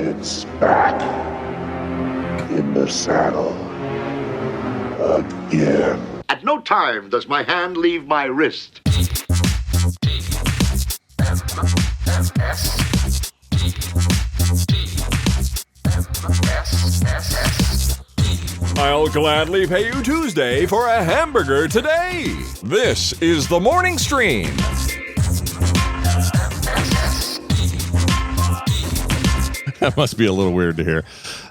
It's back in the saddle again. At no time does my hand leave my wrist. I'll gladly pay you Tuesday for a hamburger today. This is the morning stream. That must be a little weird to hear.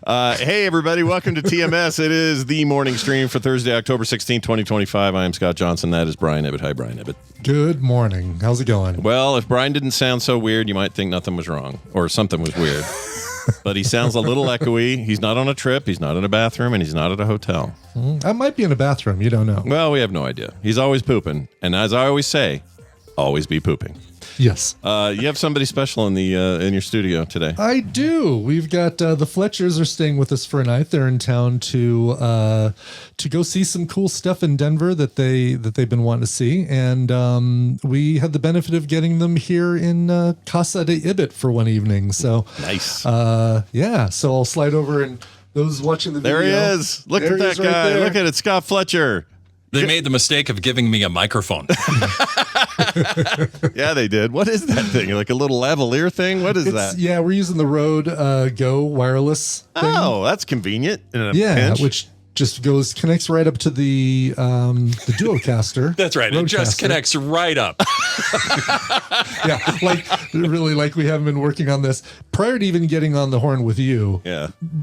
Hey, everybody. Welcome to TMS. It is the morning stream for Thursday, October 16, 2025. I am Scott Johnson. That is Brian Ibbett. Hi, Brian Ibbett. Good morning. How's it going? Well, if Brian didn't sound so weird, you might think nothing was wrong or something was weird. But he sounds a little echoey. He's not on a trip. He's not in a bathroom, and he's not at a hotel. I might be in a bathroom. You don't know. Well, we have no idea. He's always pooping. And as I always say, always be pooping. Yes. You have somebody special in the in your studio today. I do. We've got the Fletchers are staying with us for a night. They're in town to go see some cool stuff in Denver that they've been wanting to see, and we had the benefit of getting them here in Casa de Ibbett for one evening. So nice. Yeah. So I'll slide over, and those watching the video. There he is. Look at that guy. Right. Look at it, Scott Fletcher. They made the mistake of giving me a microphone. Yeah, they did. What is that thing? Like a little lavalier thing? What is that? Yeah, we're using the Rode Go wireless thing. Oh, that's convenient. In a pinch. Which just connects right up to the Duocaster. That's right. It just connects right up. Yeah, like we haven't been working on this. Prior to even getting on the horn with you,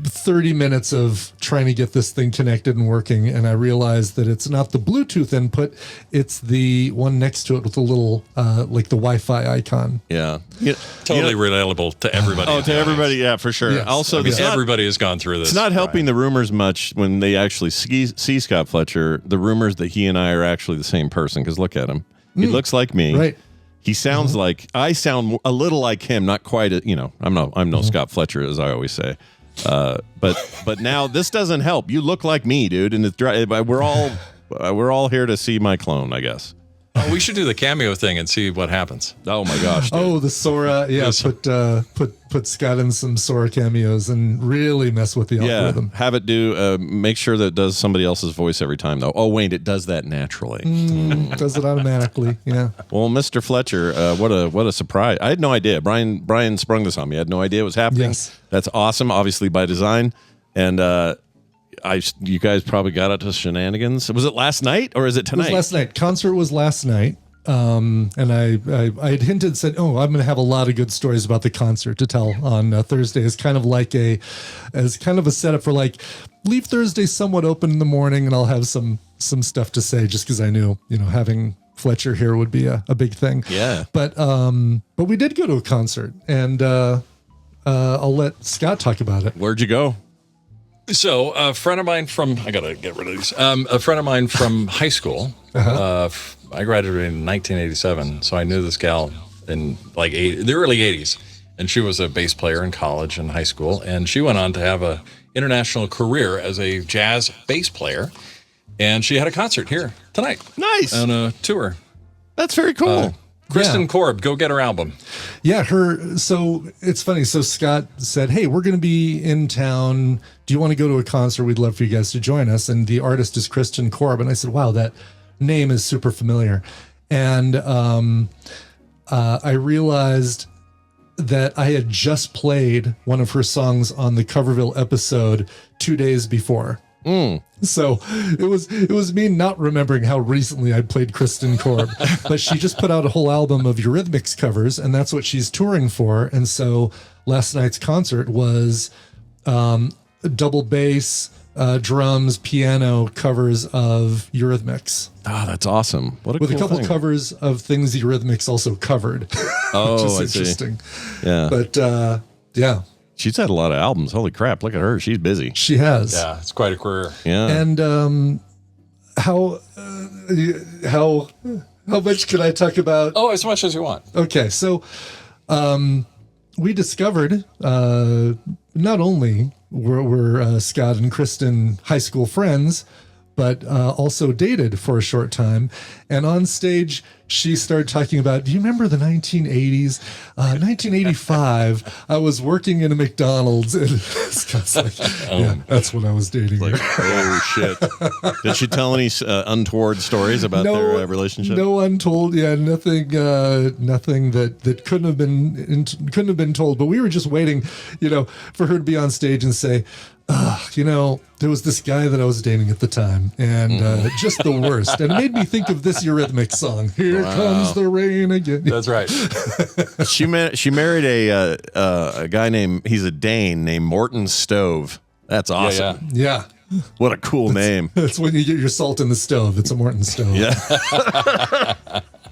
30 minutes of trying to get this thing connected and working, and I realized that it's not the Bluetooth input, it's the one next to it with the little, like the Wi-Fi icon. Yeah. Totally relatable to everybody. Oh, to everybody, yeah, for sure. Yes. Also, because everybody has gone through this. It's not helping the rumors much when they actually see Scott Fletcher, the rumors that he and I are actually the same person, because look at him. He looks like me. Right. He sounds like, I sound a little like him, not quite, I'm no Scott Fletcher, as I always say. But now this doesn't help. You look like me, dude, and we're all here to see my clone, I guess. Oh, we should do the cameo thing and see what happens. Oh my gosh. Dude. Oh, the Sora. Yeah, put Scott in some Sora cameos and really mess with the algorithm. Have it do, make sure that it does somebody else's voice every time, though. Oh, wait, it does that naturally. Does it automatically, yeah. Well, Mr. Fletcher, what a surprise. I had no idea. Brian sprung this on me. I had no idea it was happening. Yes. That's awesome, obviously by design. And you guys probably got out to shenanigans. Was it last night or is it tonight? It was last night. Concert was last night. And I had hinted, said, I'm going to have a lot of good stories about the concert to tell on Thursday. As kind of a setup for like, leave Thursday somewhat open in the morning, and I'll have some stuff to say, just because I knew, having Fletcher here would be a big thing. Yeah. But we did go to a concert, and I'll let Scott talk about it. Where'd you go? So a friend of mine I got to get rid of these. A friend of mine from high school. I graduated in 1987, so I knew this gal in the early 80s. And she was a bass player in college and high school. And she went on to have an international career as a jazz bass player. And she had a concert here tonight. Nice. On a tour. That's very cool. Kristen Korb, go get her album. Yeah, so it's funny. So Scott said, hey, we're going to be in town. Do you want to go to a concert? We'd love for you guys to join us. And the artist is Kristen Korb. And I said, wow, that name is super familiar. And I realized that I had just played one of her songs on the Coverville episode 2 days before. So it was me not remembering how recently I played Kristen Korb, but she just put out a whole album of Eurythmics covers, and that's what she's touring for. And so last night's concert was double bass, drums, piano covers of Eurythmics. Oh, that's awesome. What a with cool a couple thing. covers of things Eurythmics also covered. Oh, which is interesting. Yeah. But yeah. She's had a lot of albums. Holy crap. Look at her. She's busy. She has. Yeah, it's quite a career. Yeah. And how much can I talk about? Oh, as much as you want. Okay, so we discovered not only were Scott and Kristen high school friends, but also dated for a short time. And on stage, she started talking about, do you remember the 1980s? 1985, I was working in a McDonald's. And Scott's like, yeah, that's when I was dating her. Oh, shit. Did she tell any untoward stories about their relationship? No untold, nothing that couldn't have been told. But we were just waiting, for her to be on stage and say, there was this guy that I was dating at the time, and just the worst. And it made me think of this Eurythmics song. Here comes the rain again. That's right. She married a guy he's a Dane named Morton Stove. That's awesome. Yeah. What a cool name. That's when you get your salt in the stove. It's a Morton stove. Yeah.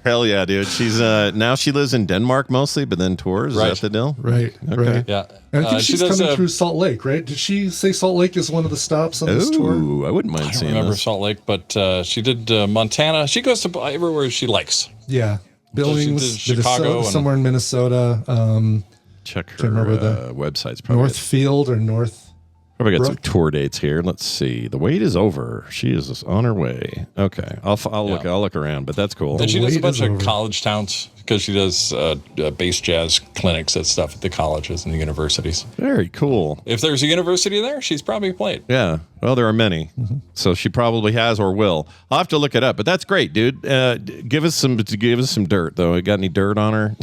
Hell yeah, dude. She's now she lives in Denmark mostly, but then tours. Right. Is that the deal? Right. Okay. Right. Yeah. And I think she she's does, coming through Salt Lake, right? Did she say Salt Lake is one of the stops on this tour? Ooh, I wouldn't mind I don't seeing remember this. Salt Lake, but she did Montana. She goes to everywhere she likes. Yeah. Billings, she did Chicago Minnesota, somewhere in Minnesota. Check her remember the websites. Probably Northfield or North. Probably got some Brooke? tour dates here. Let's see. The wait is over. She is on her way. Okay, I'll look around, but that's cool. And she does a wait bunch is of over. college towns because she does bass jazz clinics and stuff at the colleges and the universities. Very cool. If there's a university there, she's probably played. Yeah. Well, there are many, so she probably has or will. I'll have to look it up, but that's great, dude. Give us some dirt, though. You got any dirt on her?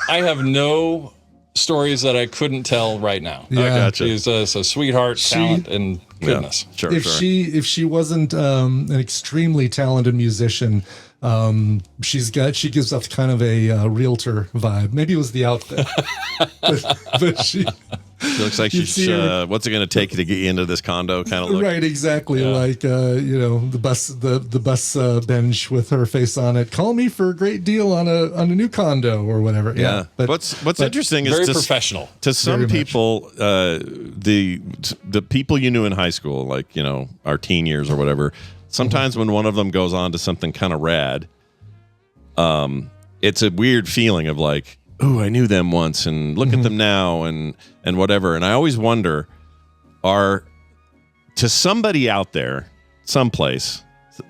I have no stories that I couldn't tell right now. Yeah. I gotcha. She's a sweetheart, talent, and goodness. Yeah, sure. If she wasn't an extremely talented musician, she gives off kind of a realtor vibe. Maybe it was the outfit, but she. She looks like You she's. see her- What's it going to take to get you into this condo? Kind of look. Right, exactly. Like the bus bench with her face on it. Call me for a great deal on a new condo or whatever. Yeah. But What's interesting is Very professional. To some Very much. people, the people you knew in high school, like our teen years or whatever. Sometimes when one of them goes on to something kind of rad, it's a weird feeling of like, ooh, I knew them once, and look at them now, and whatever. And I always wonder, to somebody out there, someplace,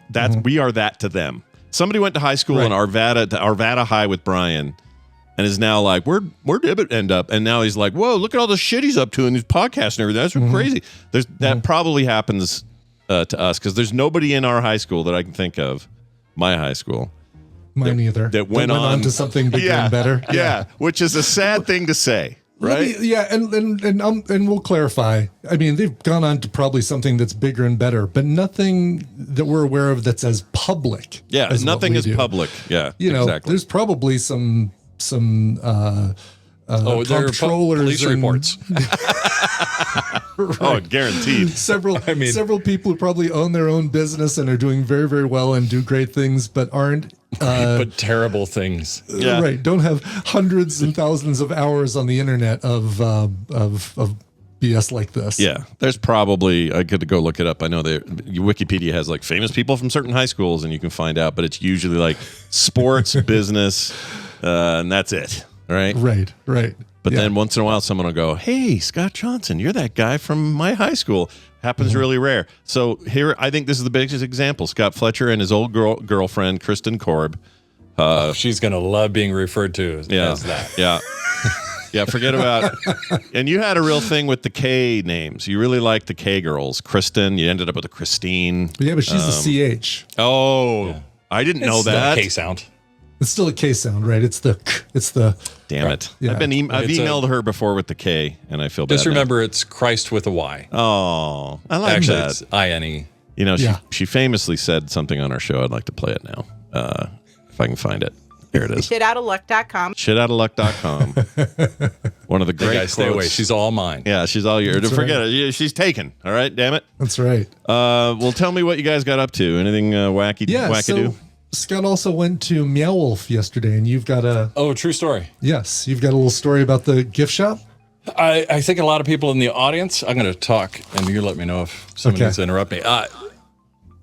that we are that to them. Somebody went to high school in Arvada High with Brian, and is now like, where'd Ibbott end up? And now he's like, whoa, look at all the shit he's up to in these podcasts and everything. That's crazy. That probably happens to us because there's nobody in our high school that I can think of, my high school. mine either. That went on to something bigger and better. Yeah, which is a sad thing to say, right? And we'll clarify. I mean, they've gone on to probably something that's bigger and better, but nothing that we're aware of that's as public. Yeah, as what nothing we is do. public. Yeah, Exactly. There's probably some There are comptrollers police and- reports. Oh, guaranteed. Several people who probably own their own business and are doing very, very well and do great things, but aren't But terrible things. Yeah. right. Don't have hundreds and thousands of hours on the internet of BS like this. Yeah, there's probably, I could go look it up. I know that Wikipedia has like famous people from certain high schools, and you can find out, but it's usually like sports, business, and that's it. Right. Right. But then once in a while, someone will go, "Hey, Scott Johnson, you're that guy from my high school." Happens really rare. So here, I think this is the biggest example. Scott Fletcher and his old girlfriend, Kristen Korb. She's going to love being referred to as that. Yeah. Yeah, forget about. And you had a real thing with the K names. You really liked the K girls. Kristen, you ended up with a Christine. Yeah, but she's a CH. Oh, I didn't know It's the that. K sound. It's still a K sound, right? It's the Damn it. Yeah. I've It's emailed her before with the K, and I feel bad. Just now. remember, it's Christ with a Y. Oh, I like Actually, that. it's INE. You know, Yeah. she famously said something on our show. I'd like to play it now, if I can find it. Here it is. Shitoutaluck.com. Shitoutaluck.com. One of the Hey great guys, stay away. quotes. She's all mine. Yeah, she's all yours. That's Forget right. it. She's taken. All right, damn it. That's right. Well, tell me what you guys got up to. Anything wackadoo? So Scott also went to Meow Wolf yesterday, and you've got Oh, true story. you've got a little story about the gift shop. I think a lot of people in the audience, I'm going to talk, and you let me know if someone Okay. needs to interrupt me.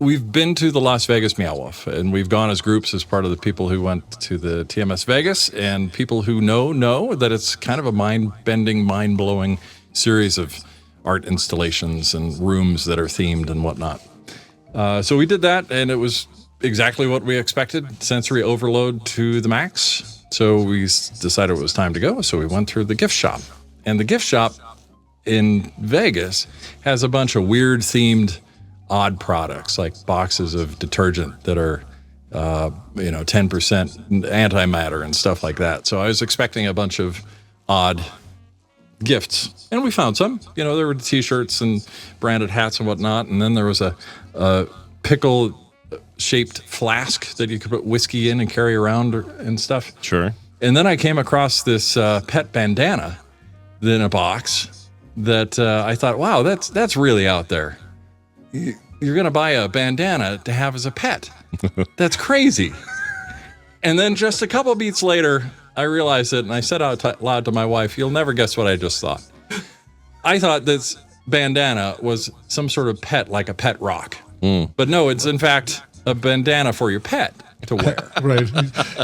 We've been to the Las Vegas Meow Wolf, and we've gone as groups as part of the people who went to the TMS Vegas, and people who know that it's kind of a mind-bending, mind-blowing series of art installations and rooms that are themed and whatnot. So we did that, and it was exactly what we expected, sensory overload to the max. So we decided it was time to go. So we went through the gift shop. And the gift shop in Vegas has a bunch of weird themed odd products, like boxes of detergent that are 10% antimatter and stuff like that. So I was expecting a bunch of odd gifts, and we found some. There were T-shirts and branded hats and whatnot, and then there was a pickle-shaped flask that you could put whiskey in and carry around and stuff. Sure. And then I came across this pet bandana in a box that I thought, wow, that's really out there. You're going to buy a bandana to have as a pet. That's crazy. And then just a couple beats later, I realized it, and I said out loud to my wife, you'll never guess what I just thought. I thought this bandana was some sort of pet, like a pet rock. But no, it's in fact a bandana for your pet to wear. Right.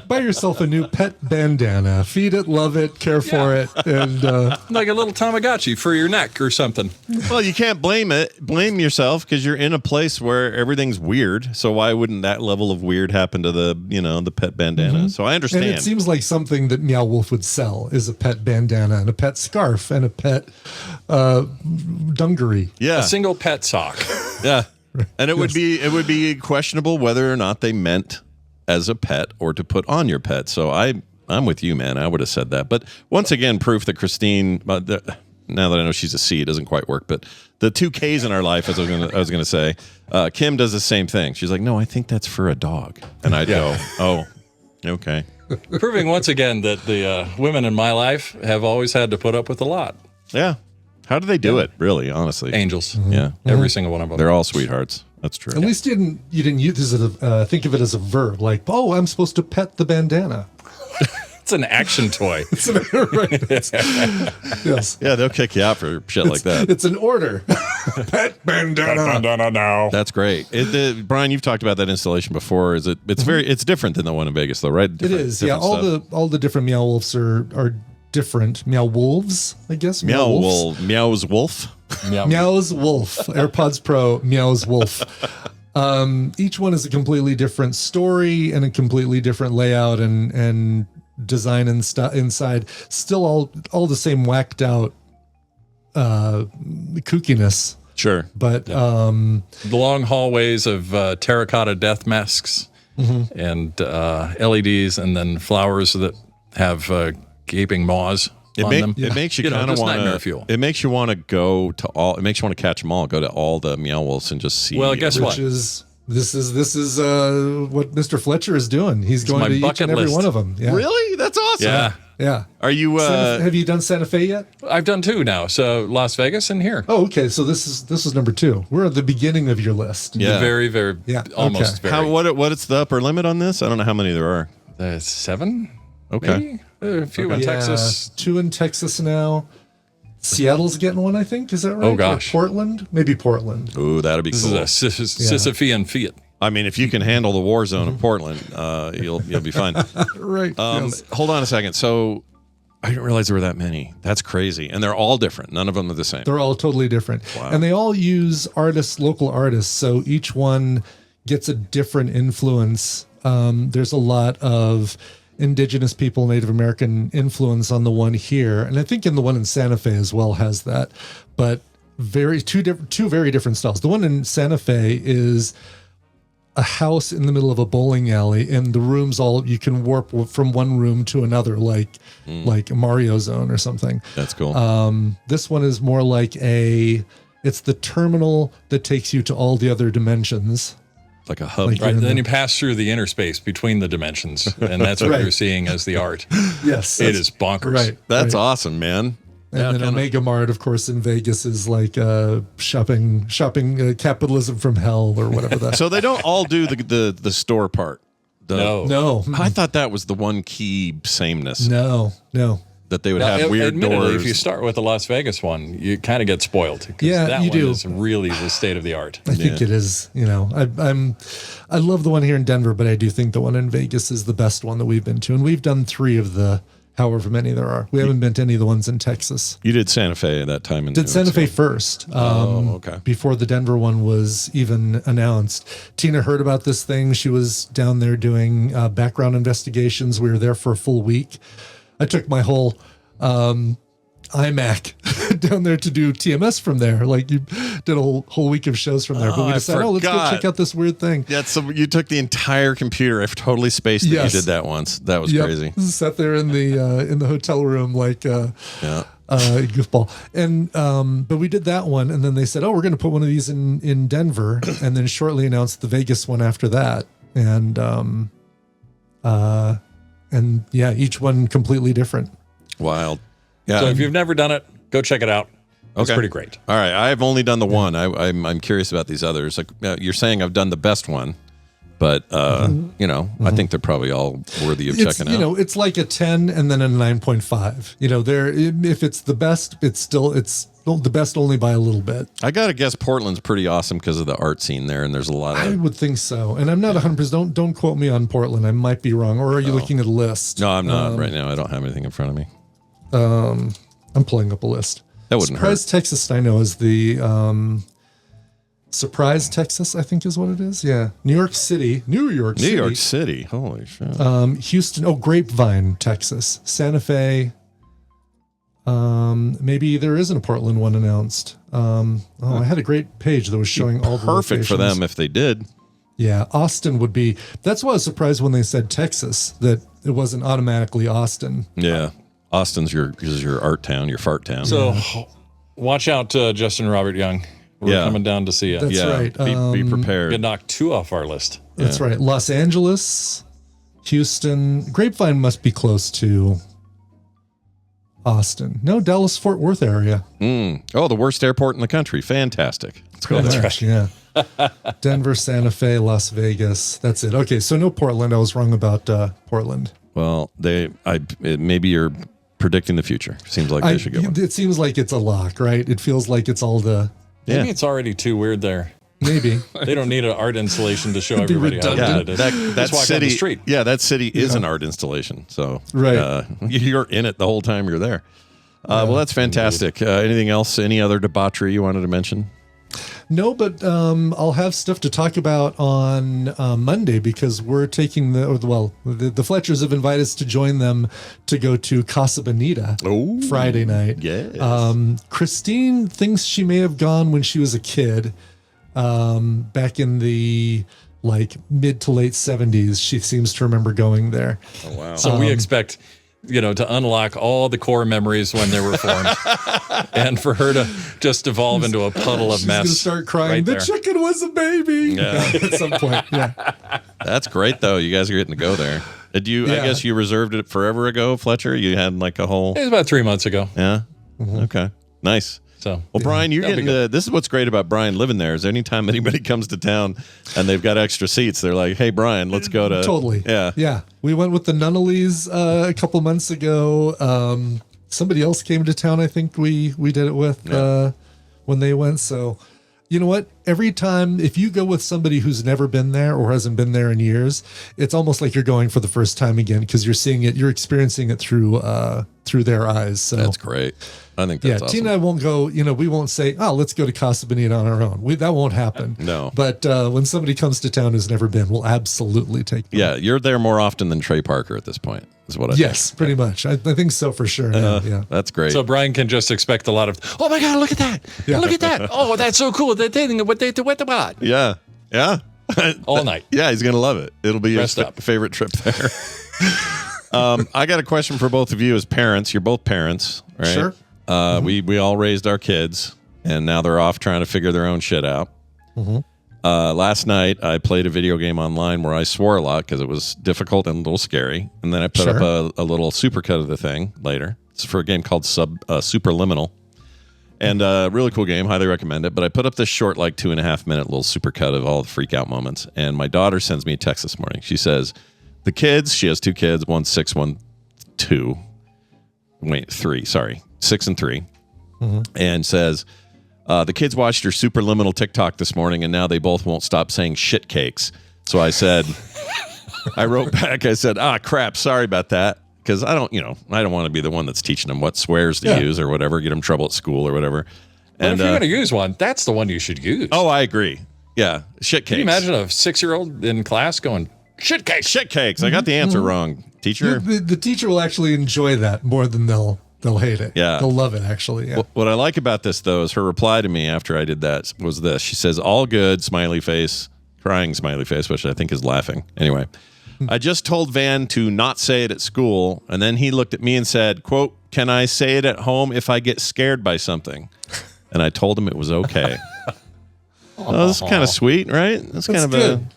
Buy yourself a new pet bandana. Feed it, love it, care for it, and like a little Tamogachi for your neck or something. Well, you can't blame yourself because you're in a place where everything's weird. So why wouldn't that level of weird happen to the pet bandana? So I understand. And it seems like something that Meow Wolf would sell is a pet bandana and a pet scarf and a pet dungaree. Yeah. A single pet sock. Yeah. And it would be questionable whether or not they meant as a pet or to put on your pet. So I'm with you, man. I would have said that. But once again, proof that Christine, now that I know she's a C, it doesn't quite work. But the two Ks in our life, as I was gonna say, Kim does the same thing. She's like, no, I think that's for a dog. And I'd go, oh, okay. Proving once again that the women in my life have always had to put up with a lot. Yeah. How do they do it, really, honestly? Angels. Yeah. Every single one of them. They're all sweethearts. That's true. At least you didn't use it think of it as a verb, like, oh, I'm supposed to pet the bandana. It's an action toy. Yes. Yeah, they'll kick you out for shit like that. It's an order. Pet bandana. now. That's great. Brian, you've talked about that installation before. It's different than the one in Vegas, though, right? It is. Yeah. All the different Meow Wolves are different. Meow Wolves, I guess. Meows Wolf. Meows Wolf. AirPods Pro. Meows Wolf. Each one is a completely different story and a completely different layout and design and inside. Still all the same whacked out kookiness. Sure. But the long hallways of terracotta death masks and LEDs, and then flowers that have gaping maws on them. It makes you kind of want to. It makes you want to go to all. It makes you want to catch them all. Go to all the Meow Wolves and just see. Well, guess what? This is what Mr. Fletcher is doing. He's going to each and every one of them. Yeah. Really? That's awesome. Yeah. Are you? Have you done Santa Fe yet? I've done 2 now. So Las Vegas and here. Oh, okay. So this is number 2. We're at the beginning of your list. Yeah. The very, very, almost okay. very. What is the upper limit on this? I don't know how many there are. 7. Okay. Maybe? A few in Texas. 2 in Texas now. Seattle's getting one, I think. Is that right? Oh, gosh. Or Portland? Maybe Portland. Ooh, that'd be cool. This is a Sisyphean feat. I mean, if you can handle the war zone in Portland, you'll be fine. Right. Yes. Hold on a second. So I didn't realize there were that many. That's crazy. And they're all different. None of them are the same. They're all totally different. Wow. And they all use local artists. So each one gets a different influence. There's a lot of indigenous people, Native American influence on the one here. And I think in the one in Santa Fe as well has that. But two very different styles. The one in Santa Fe is a house in the middle of a bowling alley, and the rooms you can warp from one room to another, like a Mario Zone or something. That's cool. This one is more like it's the terminal that takes you to all the other dimensions. Like a hub. Right. Then you pass through the interface between the dimensions, and that's what you're seeing as the art. Yes. It is bonkers. Right. That's awesome, man. And then Omega Mart, of course, in Vegas is like shopping capitalism from hell or whatever that. So they don't all do the store part. No. I thought that was the one key sameness. No. That they would have weird doors. If you start with the Las Vegas one, you kind of get spoiled. Yeah, that you one do. is really the state of the art. I think it is. I love the one here in Denver, but I do think the one in Vegas is the best one that we've been to, and we've done 3 of the however many there are. We haven't been to any of the ones in Texas. You did Santa Fe at that time. Did Santa Fe first. Okay. Before the Denver one was even announced. Tina heard about this thing. She was down there doing background investigations. We were there for a full week. I took my whole iMac down there to do TMS from there. Like you did a whole week of shows from there. But we decided, let's go check out this weird thing. Yeah, so you took the entire computer. I've totally spaced that you did that once. That was crazy. Sat there in the hotel room like goofball. And but we did that one, and then they said, we're going to put one of these in Denver, and then shortly announced the Vegas one after that. And each one completely different. Wild. Yeah. So if you've never done it, go check it out. It's pretty great. All right, I've only done the one. I'm curious about these others. Like you're saying, I've done the best one, but I think they're probably all worthy of checking out. It's like a 10 and then a 9.5. If it's the best, it's the best only by a little bit. I gotta guess Portland's pretty awesome because of the art scene there, and there's a lot of. I would think so, and I'm not 100%. Don't quote me on Portland. I might be wrong. Or are you looking at a list? No, I'm not right now. I don't have anything in front of me. I'm pulling up a list. That wouldn't Surprise, hurt. Texas, I know, is the Surprise, Texas, I think is what it is. Yeah. New York City. New York City. Holy shit. Houston. Grapevine, Texas. Santa Fe. Maybe there isn't a Portland one announced. I had a great page that was showing all the perfect for them if they did. Yeah. Austin would be. That's why I was surprised when they said Texas, that it wasn't automatically Austin. Yeah. Austin's your art town, your fart town. So watch out, Justin Robert Young. We're coming down to see you. That's right. Be prepared. Get knocked 2 off our list. That's right. Los Angeles, Houston. Grapevine must be close to Austin. No, Dallas, Fort Worth area. Oh, the worst airport in the country. Fantastic. Let's go there. Right. Yeah. Denver, Santa Fe, Las Vegas. That's it. Okay, so no Portland. I was wrong about Portland. Well, maybe you're predicting the future. Seems like they should go. It seems like it's a lock, right? It feels like it's all the. Maybe it's already too weird there. Maybe they don't need an art installation to show everybody how good it is. That walk city, down the street. Yeah, that city is an art installation. So you're in it the whole time you're there. Well, that's fantastic. Anything else? Any other debauchery you wanted to mention? No, but I'll have stuff to talk about on Monday because we're taking the Fletchers have invited us to join them to go to Casa Bonita Friday night. Yes. Christine thinks she may have gone when she was a kid, back in the mid to late 70s. She seems to remember going there. Oh wow! So we expect. To unlock all the core memories when they were formed, and for her to just evolve into a puddle of She's mess. Gonna start crying. Right the there. chicken was a baby. Yeah. At some point. Yeah. That's great though. You guys are getting to go there. Did you? I guess you reserved it forever ago, Fletcher. You had a whole. It was about 3 months ago. Yeah. Okay. Nice. So, well, Brian, you're getting this is what's great about Brian living there is anytime anybody comes to town and they've got extra seats, they're like, hey, Brian, let's go to. Totally. Yeah. Yeah. We went with the Nunnallys a couple months ago. Somebody else came to town. I think we did it with when they went. So, you know what? Every time, if you go with somebody who's never been there or hasn't been there in years, it's almost like you're going for the first time again because you're seeing it, you're experiencing it through their eyes. So that's great. I think that's awesome. Tina and I won't go, we won't say, let's go to Casa Bonita on our own. That won't happen. No. But when somebody comes to town who's never been, we'll absolutely take them. Yeah, you're there more often than Trey Parker at this point, is what I think. Yes, pretty much. I think so for sure. Yeah. That's great. So Brian can just expect a lot of, oh my God, look at that. Yeah. Look at that. Oh, that's so cool. The thing, what. Yeah. Yeah. All night. Yeah, he's going to love it. It'll be his favorite trip there. I got a question for both of you as parents. You're both parents, right? Sure. We all raised our kids, and now they're off trying to figure their own shit out. Last night, I played a video game online where I swore a lot because it was difficult and a little scary. And then I put up a little supercut of the thing later. It's for a game called Superliminal. And really cool game. Highly recommend it. But I put up this short, 2.5 minute little supercut of all the freak out moments. And my daughter sends me a text this morning. She says, the kids, she has 2 kids, one's 6, 1, 2. Wait, 3, sorry. 6 and 3. And says, the kids watched your Superliminal TikTok this morning, and now they both won't stop saying shit cakes. So I said, I wrote back, I said, crap, sorry about that. because I don't want to be the one that's teaching them what swears to use or whatever, get them in trouble at school or whatever. But And if you're going to use one, that's the one you should use. oh, I agree. Yeah, shit cakes. Can you imagine a 6-year-old in class going, shit cakes? Shit cakes. I got the answer wrong, teacher. The teacher will actually enjoy that more than they'll hate it. Yeah. They'll love it, actually. Yeah. What I like about this, though, is her reply to me after I did that was this. She says, all good, smiley face, crying smiley face, which I think is laughing. Anyway, I just told Van to not say it at school, and then he looked at me and said, quote, can I say it at home if I get scared by something? And I told him it was okay. Oh, that's kind of sweet, right? That's kind of good.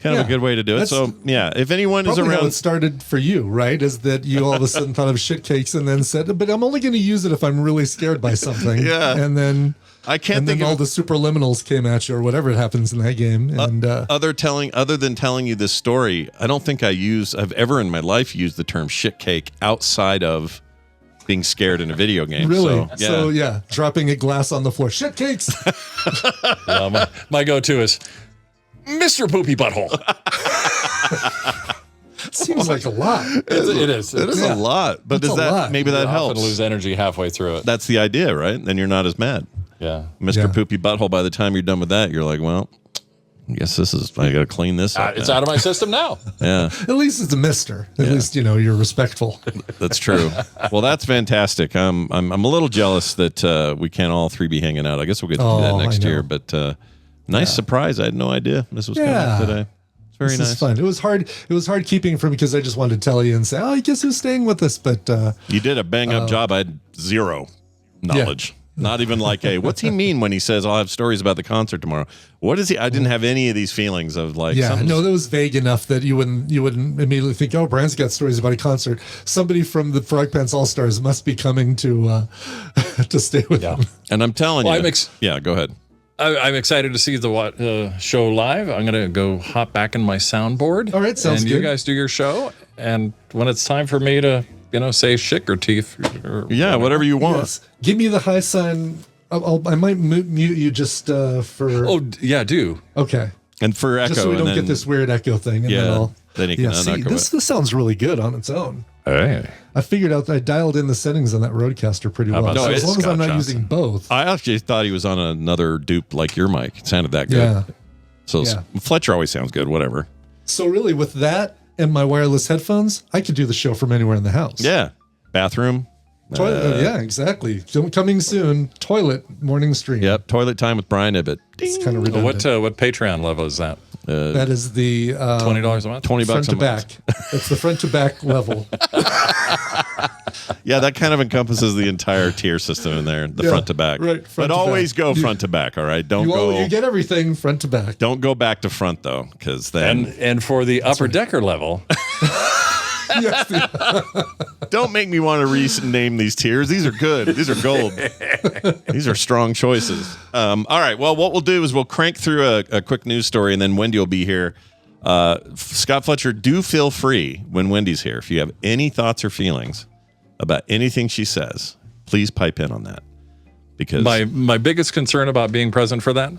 a good way to do it. That's So, yeah, if anyone is Probably how around... it started for you, right? Is that you all of a sudden thought of shit cakes and then said, but I'm only going to use it if I'm really scared by something. Yeah. And then... I can't and think then of all the superliminals came at you or whatever it happens in that game. And other than telling you this story, I don't think I've ever in my life used the term shit cake outside of being scared in a video game. really, So, yeah, dropping a glass on the floor, shit cakes. My go-to is Mr. Poopy Butthole. Seems like a lot. It is. It is a lot, but It's does a that lot. maybe that You often helps? lose energy halfway through it. That's the idea, right? Then you're not as mad. Yeah. Mr. Yeah. Poopy Butthole, by the time you're done with that, you're like, well, I guess I got to clean this up. It's now. out of my system now. Yeah, At least it's a mister. At least, you're respectful. that's true. Well, that's fantastic. I'm a little jealous that we can't all three be hanging out. I guess we'll get to do that Oh, next I know. year. But nice surprise. I had no idea this was coming Yeah. up today. It's very This nice. is fun. It was hard. It was hard keeping from because I just wanted to tell you and say, oh, I guess who's staying with us. But You did a bang up job. I had zero knowledge. Not even like, hey, what's he mean when he says I'll have stories about the concert tomorrow? What is he? I didn't have any of these feelings of like, yeah, something's- no, that was vague enough that you wouldn't immediately think, oh, Brian's got stories about a concert. Somebody from the Frog Pants All Stars must be coming to to stay with Yeah. him. And I'm telling Well, you, I'm yeah, go ahead. I'm excited to see the show live. I'm going to go hop back in my soundboard. All right, sounds and you good. guys do your show. And when it's time for me to, say shit or teeth. Or Yeah, whatever you want. Yes. Give me the high sign. I might mute you just for. Oh, yeah, do. Okay. And for echo, Just so we and don't then, get this weird echo thing. And Yeah, then I'll. then you can see, unecho this it. sounds really good on its own. Hey. I figured out that I dialed in the settings on that Rodecaster pretty well. about So that, as long as I'm Scott not Johnson? using both. I actually thought he was on another dupe like your mic. It sounded that good. Yeah. So Yeah. Fletcher always sounds good. Whatever. So really, with that and my wireless headphones, I could do the show from anywhere in the house. Yeah. Bathroom. Toilet, yeah, exactly. Coming soon. Toilet morning stream. Yep. Toilet time with Brian Ibbett. It's kind of redundant. What Patreon level is that? That is the $20 a month? $20 front a to month. back. It's the front to back level. Yeah, that kind of encompasses the entire tier system in there, the Yeah, front to back. right, front But to always back. go front to back. All right. Don't You get everything front to back. Don't go back to front though, because then And for the upper decker level, Yes, don't make me want to rename these tiers. These are good. These are gold. These are strong choices. All right. Well, what we'll do is we'll crank through a quick news story, and then Wendi will be here. Scott Fletcher, do feel free when Wendy's here. If you have any thoughts or feelings about anything she says, please pipe in on that. Because my biggest concern about being present for that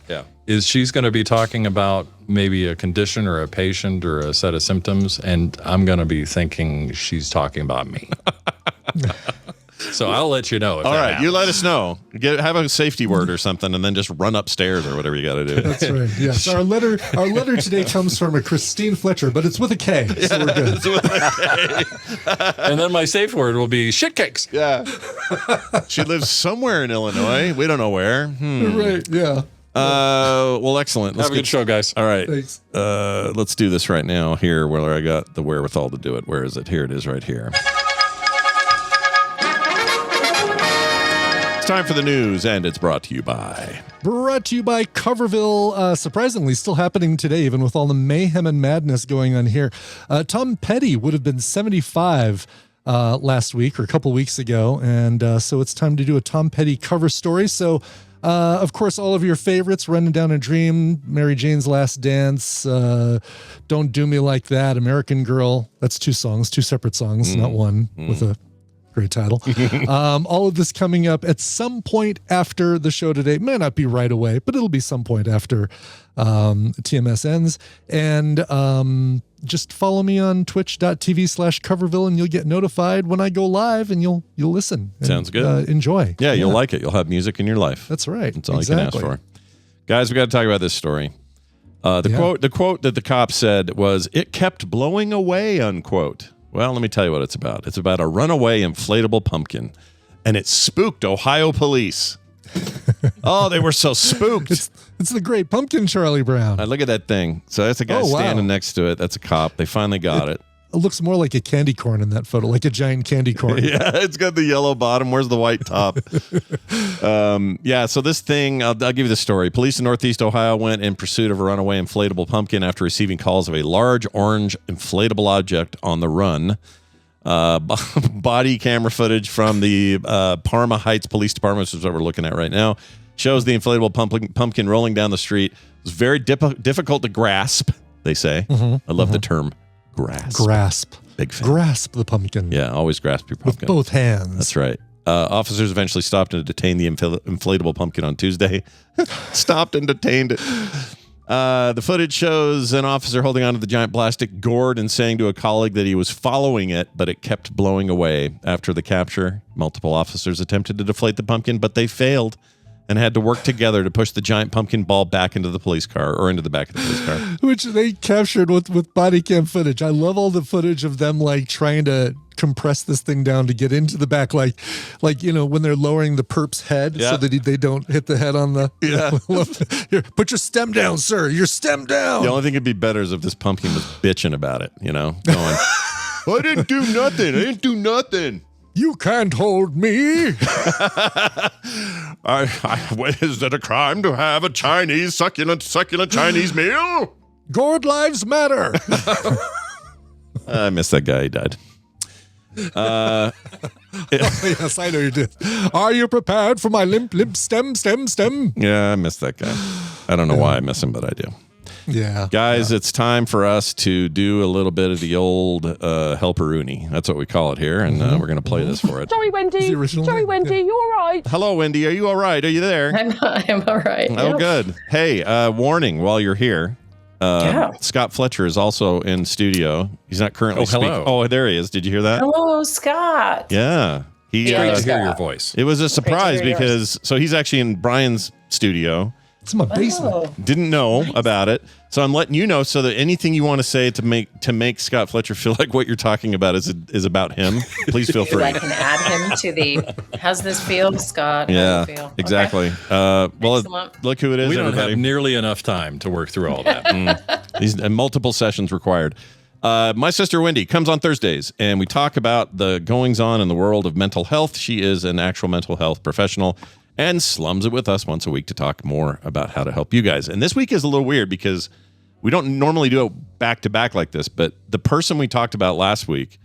is she's going to be talking about maybe a condition or a patient or a set of symptoms, and I'm going to be thinking she's talking about me. So I'll let you know. If all that right, happens. you let us know. Have a safety word or something, and then just run upstairs or whatever you got to do. that's right. Yes, our letter today comes from a Christine Fletcher, but it's with a K, so we're good. And then my safe word will be shit cakes. Yeah. She lives somewhere in Illinois. We don't know where. Right? Yeah. Well, excellent. Have a good show, guys. All right. Thanks. Let's do this right now here where I got the wherewithal to do it. Where is it? Here it is right here. It's time for the news, and it's brought to you by... Brought to you by Coverville. Surprisingly, still happening today, even with all the mayhem and madness going on here. Tom Petty would have been 75 last week or a couple weeks ago, and so it's time to do a Tom Petty cover story. So, of course, all of your favorites, Running Down a Dream, Mary Jane's Last Dance, Don't Do Me Like That, American Girl. That's two songs, two separate songs, not one with a Great title. All of this coming up at some point after the show today. May not be right away, but it'll be some point after TMS ends. And just follow me on twitch.tv/Coverville and you'll get notified when I go live and you'll listen. And, Sounds good. Enjoy. Yeah, you'll like it. You'll have music in your life. That's right. That's all you can ask for. Guys, we got to talk about this story. The quote that the cop said was, "It kept blowing away," unquote. Well, let me tell you what it's about. It's about a runaway inflatable pumpkin, and it spooked Ohio police. Oh, they were so spooked. It's the Great Pumpkin, Charlie Brown. Look at that thing. So that's a guy standing next to it. That's a cop. They finally got it. It looks more like a candy corn in that photo, like a giant candy corn. Yeah, it's got the yellow bottom. Where's the white top? So this thing, I'll give you the story. Police in Northeast Ohio went in pursuit of a runaway inflatable pumpkin after receiving calls of a large orange inflatable object on the run. Body camera footage from the Parma Heights Police Department, which is what we're looking at right now, shows the inflatable pumpkin rolling down the street. It's very difficult to grasp, they say. I love the term grasp. Big fan. Grasp the pumpkin. Yeah, always grasp your pumpkin. With both hands. That's right. Officers eventually stopped and detained the inflatable pumpkin on Tuesday. Stopped and detained it. The footage shows an officer holding onto the giant plastic gourd and saying to a colleague that he was following it, but it kept blowing away. After the capture, multiple officers attempted to deflate the pumpkin, but they failed and had to work together to push the giant pumpkin ball back into the police car, or into the back of the police car. Which they captured with body cam footage. I love all the footage of them like trying to compress this thing down to get into the back, like when they're lowering the perp's head so that they don't hit the head on the Here, put your stem down, sir. Your stem down. The only thing that'd be better is if this pumpkin was bitching about it, going, I didn't do nothing. You can't hold me. Is it a crime to have a Chinese succulent Chinese meal? Gourd lives matter. I miss that guy. He died. Yes, I know you did. Are you prepared for my limp stem? Yeah, I miss that guy. I don't know why I miss him, but I do. Yeah. Guys, it's time for us to do a little bit of the old helperoonie. That's what we call it here, and we're going to play this for it. Sorry, Wendi. You all right? Hello, Wendi. Are you all right? Are you there? I'm all right. Oh, good. Hey, warning while you're here. Scott Fletcher is also in studio. He's not currently speaking. Oh, there he is. Did you hear that? Hello, Scott. Yeah. Great to hear your voice. It was a surprise because he's actually in Brian's studio. It's in my basement. Didn't know about it. So I'm letting you know so that anything you want to say to make Scott Fletcher feel like what you're talking about is about him, please feel free. I can add him to the how's this feel, Scott? Yeah, feel? exactly. Okay. Look who it is. We don't everybody. have nearly enough time to work through all that. These multiple sessions required. My sister Wendi comes on Thursdays, and we talk about the goings-on in the world of mental health. She is an actual mental health professional and slums it with us once a week to talk more about how to help you guys. And this week is a little weird because we don't normally do it back-to-back like this, but the person we talked about last week,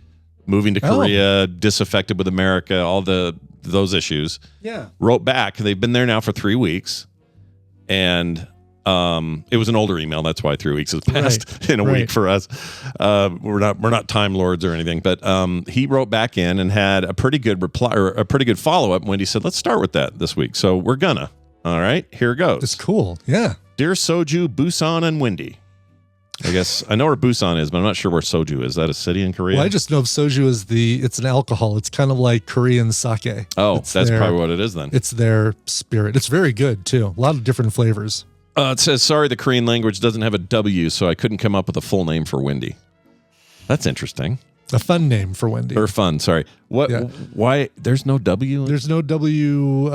moving to Korea, disaffected with America, all those issues, wrote back. They've been there now for 3 weeks, and it was an older email. That's why 3 weeks has passed in a week for us. We're not time lords or anything, but he wrote back in and had a pretty good reply or a pretty good follow up. Wendy said, "Let's start with that this week." So we're gonna. All right, here it goes. It's cool. Yeah. Dear Soju, Busan, and Wendy. I guess I know where Busan is, but I'm not sure where Soju is. Is that a city in Korea? Well, I just know if Soju is it's an alcohol. It's kind of like Korean sake. Oh, that's probably what it is then. It's their spirit. It's very good too. A lot of different flavors. It says, sorry, the Korean language doesn't have a W, so I couldn't come up with a full name for Wendy. That's interesting. A fun name for Wendy. Or fun, sorry. What? Yeah. Why? There's no W? There's no W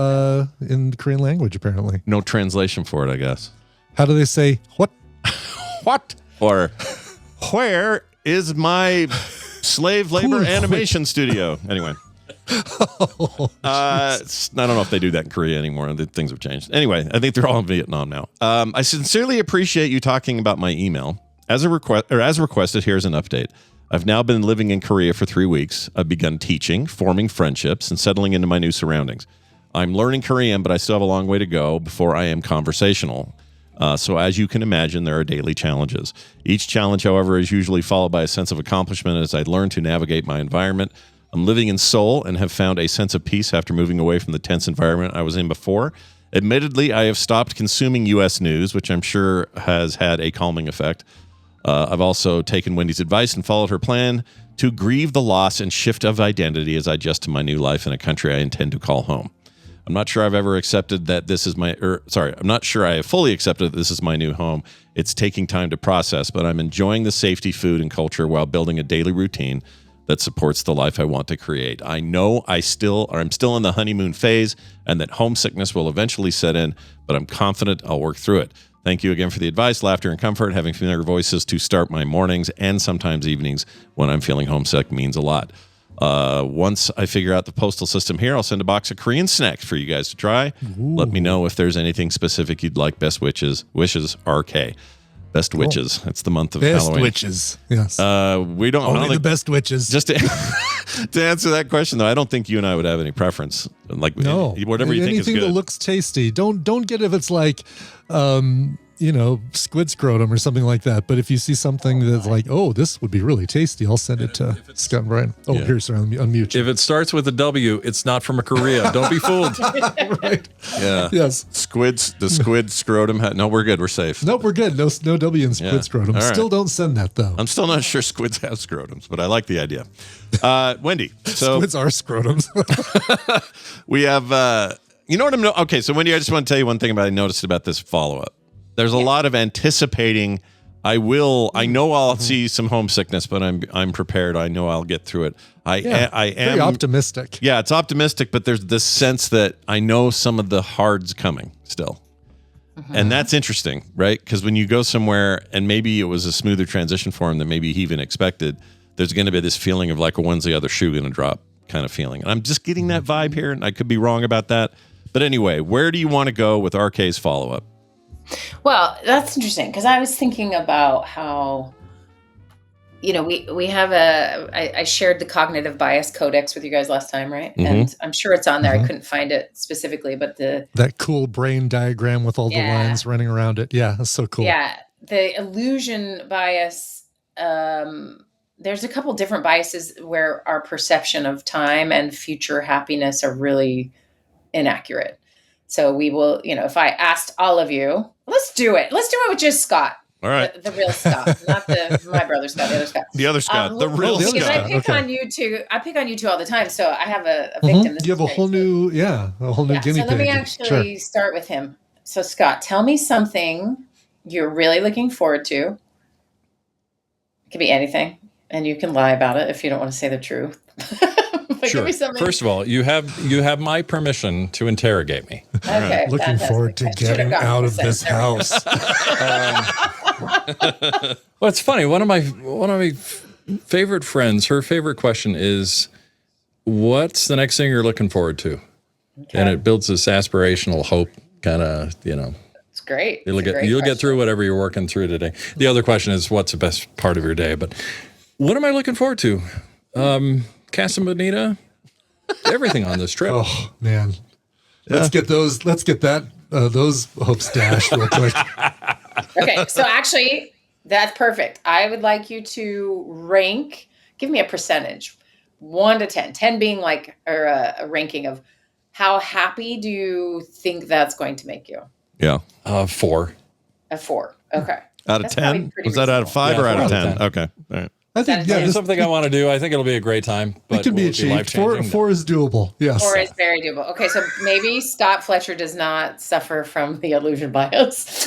in the Korean language, apparently. No translation for it, I guess. How do they say, what? What? Or, where is my slave labor animation studio? Anyway. I don't know if they do that in Korea anymore. Things have changed. Anyway, I think they're all in Vietnam now. I sincerely appreciate you talking about my email. As requested, here's an update. I've now been living in Korea for 3 weeks. I've begun teaching, forming friendships, and settling into my new surroundings. I'm learning Korean, but I still have a long way to go before I am conversational. So as you can imagine, there are daily challenges. Each challenge, however, is usually followed by a sense of accomplishment as I learn to navigate my environment. I'm living in Seoul and have found a sense of peace after moving away from the tense environment I was in before. Admittedly, I have stopped consuming U.S. news, which I'm sure has had a calming effect. I've also taken Wendy's advice and followed her plan to grieve the loss and shift of identity as I adjust to my new life in a country I intend to call home. I'm not sure I've ever accepted that this is I'm not sure I have fully accepted that this is my new home. It's taking time to process, but I'm enjoying the safety, food, and culture while building a daily routine that supports the life I want to create. I know I'm still in the honeymoon phase and that homesickness will eventually set in, but I'm confident I'll work through it. Thank you again for the advice, laughter, and comfort. Having familiar voices to start my mornings and sometimes evenings when I'm feeling homesick means a lot. Once I figure out the postal system here, I'll send a box of Korean snacks for you guys to try. Ooh. Let me know if there's anything specific you'd like. Best wishes, RK. Best witches. It's the month of best Halloween. Witches. Yes. We don't only the best witches. Just to answer that question, though, I don't think you and I would have any preference. Like, no, whatever you think is good. Anything that looks tasty. Don't get if it's like, Squid Scrotum or something like that. But if you see something that's like, oh, this would be really tasty, I'll send it to Scott and Brian. Oh, yeah. Here, sir, unmute you. If it starts with a W, it's not from a Korea. Don't be fooled. Right. Yeah. Yes. The Squid Scrotum. No, we're good. We're safe. Nope, we're good. No W in Squid Scrotum. Right. Still don't send that, though. I'm still not sure squids have scrotums, but I like the idea. Wendy. So squids are scrotums. We have, you know what I'm, okay, so Wendy, I just want to tell you one thing I noticed about this follow-up. There's a lot of anticipating. I know I'll see some homesickness, but I'm prepared. I know I'll get through it. I am very optimistic. Yeah, it's optimistic, but there's this sense that I know some of the hard's coming still. And that's interesting, right? Because when you go somewhere and maybe it was a smoother transition for him than maybe he even expected, there's going to be this feeling of like, when's the other shoe going to drop kind of feeling. And I'm just getting that vibe here, and I could be wrong about that. But anyway, where do you want to go with RK's follow-up? Well, that's interesting because I was thinking about how, we have I shared the cognitive bias codex with you guys last time, right? Mm-hmm. And I'm sure it's on there. I couldn't find it specifically, but that cool brain diagram with all the lines running around it. Yeah, that's so cool. Yeah, the illusion bias. There's a couple different biases where our perception of time and future happiness are really inaccurate. So we will, if I asked all of you, let's do it. Let's do it with just Scott. All right. The real Scott, not my brother Scott, the other Scott. The other Scott, the real Scott. Because I pick on you two. I pick on you two all the time. So I have a victim. You have a whole new guinea pig. So let me actually start with him. So Scott, tell me something you're really looking forward to. It could be anything, and you can lie about it if you don't want to say the truth. Sure. First of all, you have my permission to interrogate me. Okay. Looking forward to getting out of this house. Well, it's funny. One of my favorite friends, her favorite question is, "What's the next thing you're looking forward to?" Okay. And it builds this aspirational hope, kind of, It's great. You'll get through whatever you're working through today. The other question is, what's the best part of your day? But what am I looking forward to? Casa Bonita, everything on this trip. Oh man, let's get those hopes dashed real quick. Okay, so actually, that's perfect. I would like you to rank. Give me a percentage, 1 to 10. 10 being like a ranking of how happy do you think that's going to make you? Yeah, 4. A 4. Okay. Out of 10? Was that out of 5 or out of 10? Okay, all right. I think it's something I want to do. I think it'll be a great time. But it can be achieved. 4 is doable. Yes. 4 is very doable. Okay, so maybe Scott Fletcher does not suffer from the illusion bias,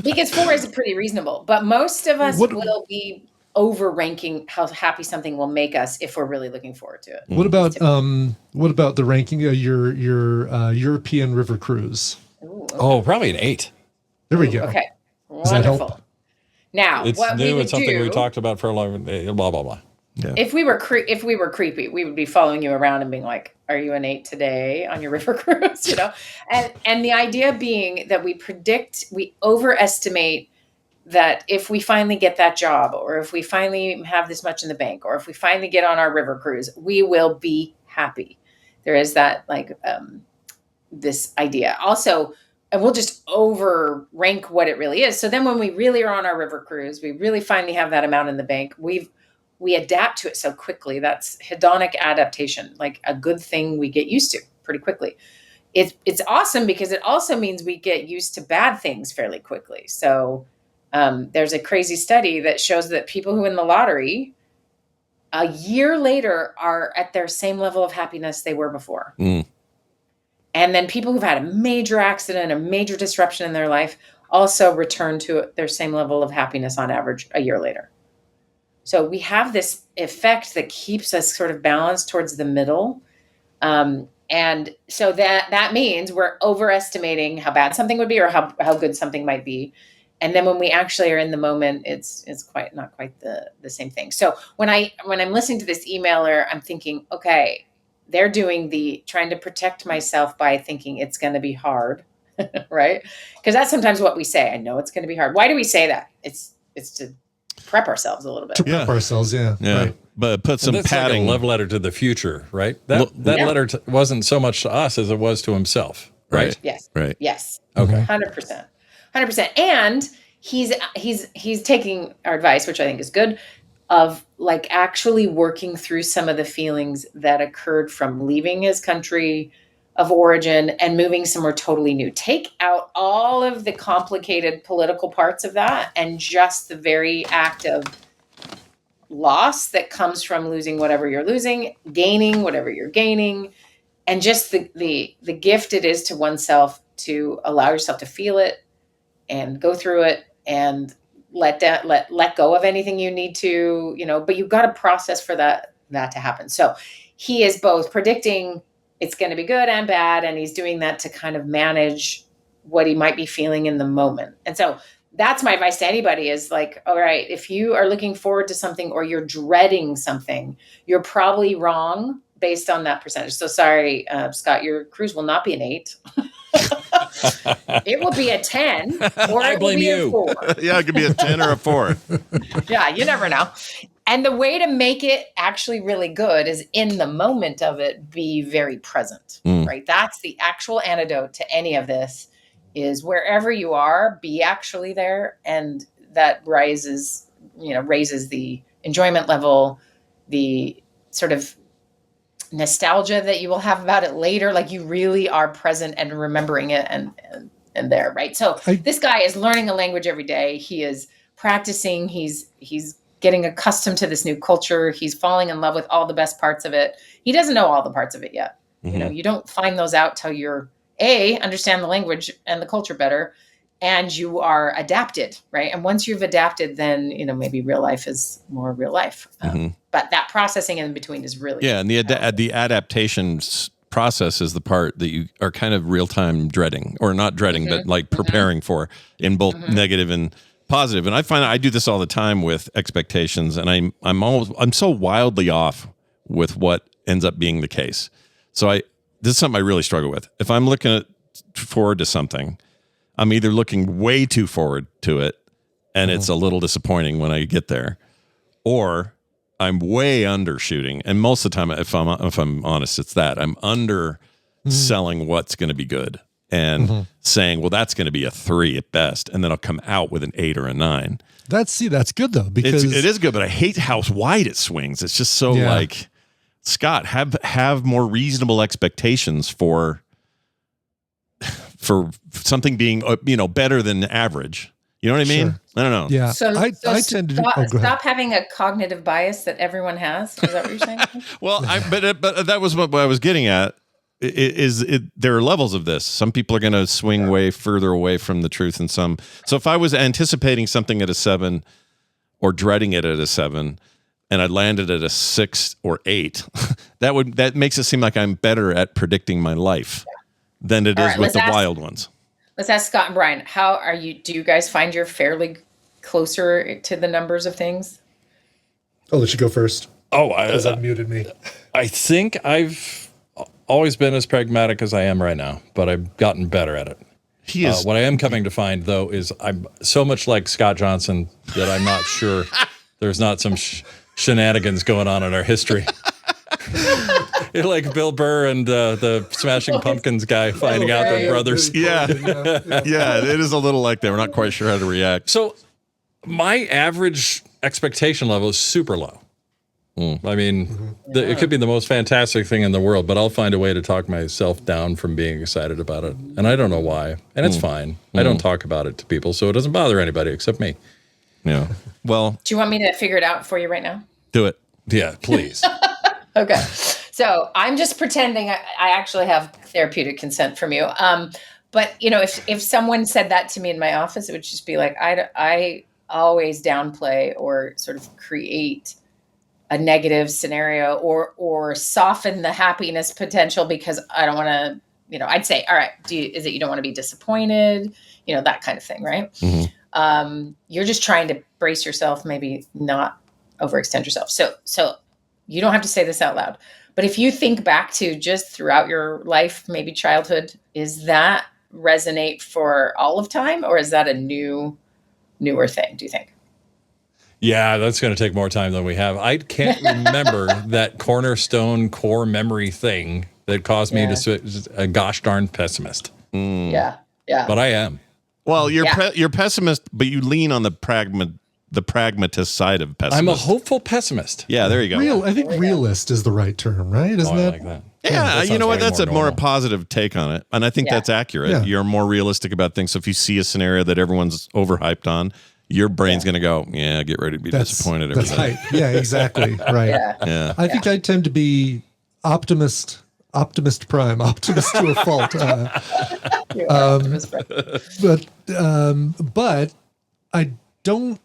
because 4 is pretty reasonable. But most of us will be over-ranking how happy something will make us if we're really looking forward to it. What about the ranking your European river cruise? Ooh, okay. Oh, probably an 8. There we go. Okay, Does that wonderful. help? Now, it's what new. we would It's something do, we talked about for a long day. Blah blah blah. Yeah. If we were creepy, we would be following you around and being like, "Are you an 8 today on your river cruise?" And the idea being that we overestimate that if we finally get that job, or if we finally have this much in the bank, or if we finally get on our river cruise, we will be happy. There is that this idea also. And we'll just over rank what it really is. So then when we really are on our river cruise, we really finally have that amount in the bank. We've we adapt to it so quickly. That's hedonic adaptation, like a good thing we get used to pretty quickly. It's awesome because it also means we get used to bad things fairly quickly. So there's a crazy study that shows that people who win the lottery a year later are at their same level of happiness they were before. And then people who've had a major accident, a major disruption in their life also return to their same level of happiness on average a year later. So we have this effect that keeps us sort of balanced towards the middle. And so that means we're overestimating how bad something would be or how good something might be. And then when we actually are in the moment, it's not quite the same thing. So when I'm listening to this emailer, I'm thinking, okay, they're trying to protect myself by thinking it's going to be hard, right? Because that's sometimes what we say. I know it's going to be hard. Why do we say that? It's to prep ourselves a little bit. To prep ourselves, yeah. Right. But put some padding. Like a love letter to the future, right? That letter wasn't so much to us as it was to himself, right? Yes. Right. Yes. Okay. 100%. 100%. And he's taking our advice, which I think is good, of like actually working through some of the feelings that occurred from leaving his country of origin and moving somewhere totally new. Take out all of the complicated political parts of that and just the very act of loss that comes from losing whatever you're losing, gaining whatever you're gaining, and just the gift it is to oneself to allow yourself to feel it and go through it and let go of anything you need to, but you've got to process for that to happen. So he is both predicting it's going to be good and bad, and he's doing that to kind of manage what he might be feeling in the moment. And so that's my advice to anybody is like, all right, if you are looking forward to something or you're dreading something, you're probably wrong based on that percentage. So sorry, Scott, your cruise will not be an 8. It will be a 10 or it will be a 4. Yeah, it could be a 10 or a 4. Yeah, you never know. And the way to make it actually really good is in the moment of it, be very present, right? That's the actual antidote to any of this is wherever you are, be actually there. And that raises the enjoyment level, the sort of nostalgia that you will have about it later. Like you really are present and remembering it and there, right? So this guy is learning a language every day. He is practicing. He's getting accustomed to this new culture. He's falling in love with all the best parts of it. He doesn't know all the parts of it yet. Mm-hmm. You don't find those out till you're understand the language and the culture better, and you are adapted, right? And once you've adapted, then maybe real life is more real life. But that processing in between is really and the adaptation process is the part that you are kind of real time dreading, or not dreading, but like preparing for in both negative and positive. And I find I do this all the time with expectations, and I'm so wildly off with what ends up being the case. So this is something I really struggle with. If I'm looking forward to something, I'm either looking way too forward to it, and it's a little disappointing when I get there, or I'm way undershooting. And most of the time, if I'm honest, it's that I'm underselling what's going to be good and saying, well, that's going to be a 3 at best, and then I'll come out with an 8 or a 9. That's good though, because it is good, but I hate how wide it swings. It's just so like, Scott, have more reasonable expectations for something being better than average. You know what I mean? Sure. I don't know. Yeah. So I tend to stop having a cognitive bias that everyone has. Is that what you're saying? Well, but that was what I was getting at. There are levels of this. Some people are going to swing way further away from the truth than some. So if I was anticipating something at a 7 or dreading it at a 7, and I landed at a 6 or 8, that makes it seem like I'm better at predicting my life than it is with the wild ones. Let's ask Scott and Brian. How are you? Do you guys find you're fairly closer to the numbers of things? I'll let you go first. Oh, because unmuted me. I think I've always been as pragmatic as I am right now, but I've gotten better at it. What I am coming to find, though, is I'm so much like Scott Johnson that I'm not sure there's not some shenanigans going on in our history. Like Bill Burr and the Smashing Pumpkins guy finding out they're brothers. Yeah, it is a little like that. We're not quite sure how to react. So my average expectation level is super low. I mean, it could be the most fantastic thing in the world, but I'll find a way to talk myself down from being excited about it. And I don't know why. And it's fine. I don't talk about it to people, so it doesn't bother anybody except me. Yeah. Well, Do you want me to figure it out for you right now? do it. Yeah, please. Okay. So I'm just pretending I actually have therapeutic consent from you. But if someone said that to me in my office, it would just be like, I always downplay or sort of create a negative scenario or soften the happiness potential because I don't want to, I'd say, all right, is it you don't want to be disappointed? That kind of thing, right? Mm-hmm. You're just trying to brace yourself, maybe not overextend yourself. So you don't have to say this out loud, but if you think back to just throughout your life, maybe childhood, is that resonate for all of time, or is that a newer thing, do you think? Yeah, that's going to take more time than we have. I can't remember that cornerstone core memory thing that caused me to switch a gosh darn pessimist. Yeah. But I am. Well, you're pessimist, but you lean on the pragmatist side of pessimist. I'm a hopeful pessimist. Yeah, there you go. I think realist is the right term, right? Isn't I that? like that. Yeah, that you know what? sounds That's way a more normal. positive take on it. And I think that's accurate. Yeah. You're more realistic about things. So if you see a scenario that everyone's overhyped on, your brain's going to go, yeah, get ready to be disappointed. That's everybody. hype. Yeah, exactly. Right. Yeah. I think I tend to be Optimist Prime, optimist to a fault. But I don't.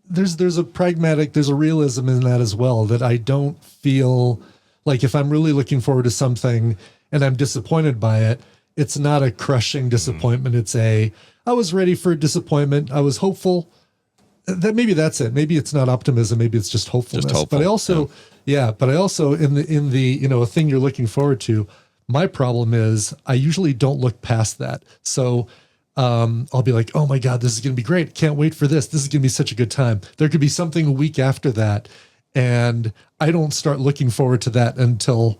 There's a realism in that as well, that I don't feel like if I'm really looking forward to something and I'm disappointed by it, it's not a crushing disappointment. It's I was ready for disappointment. I was hopeful. That maybe that's it. Maybe it's not optimism. Maybe it's just hopefulness. hopeful, But I also, in the a thing you're looking forward to. My problem is I usually don't look past that. So I'll be like, oh my God, this is going to be great. Can't wait for this. This is going to be such a good time. There could be something a week after that. And I don't start looking forward to that until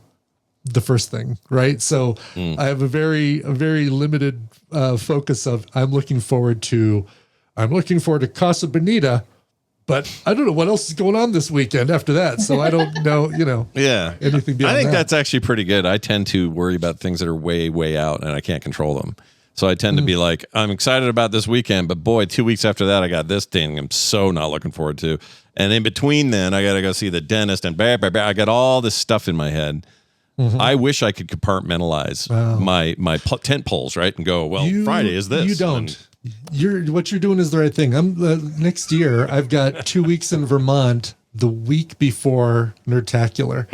the first thing. Right. So I have a very limited focus of I'm looking forward to Casa Bonita, but I don't know what else is going on this weekend after that. So I don't know, Yeah. anything beyond I think that. that's actually pretty good. I tend to worry about things that are way, way out and I can't control them. So I tend to be like, I'm excited about this weekend, but boy, 2 weeks after that, I got this thing I'm so not looking forward to. And in between then, I got to go see the dentist and I got all this stuff in my head. I wish I could compartmentalize my tent poles, right? And go, well, Friday is this. You don't. What you're doing is the right thing. I'm next year. I've got 2 weeks in Vermont the week before Nerdtacular,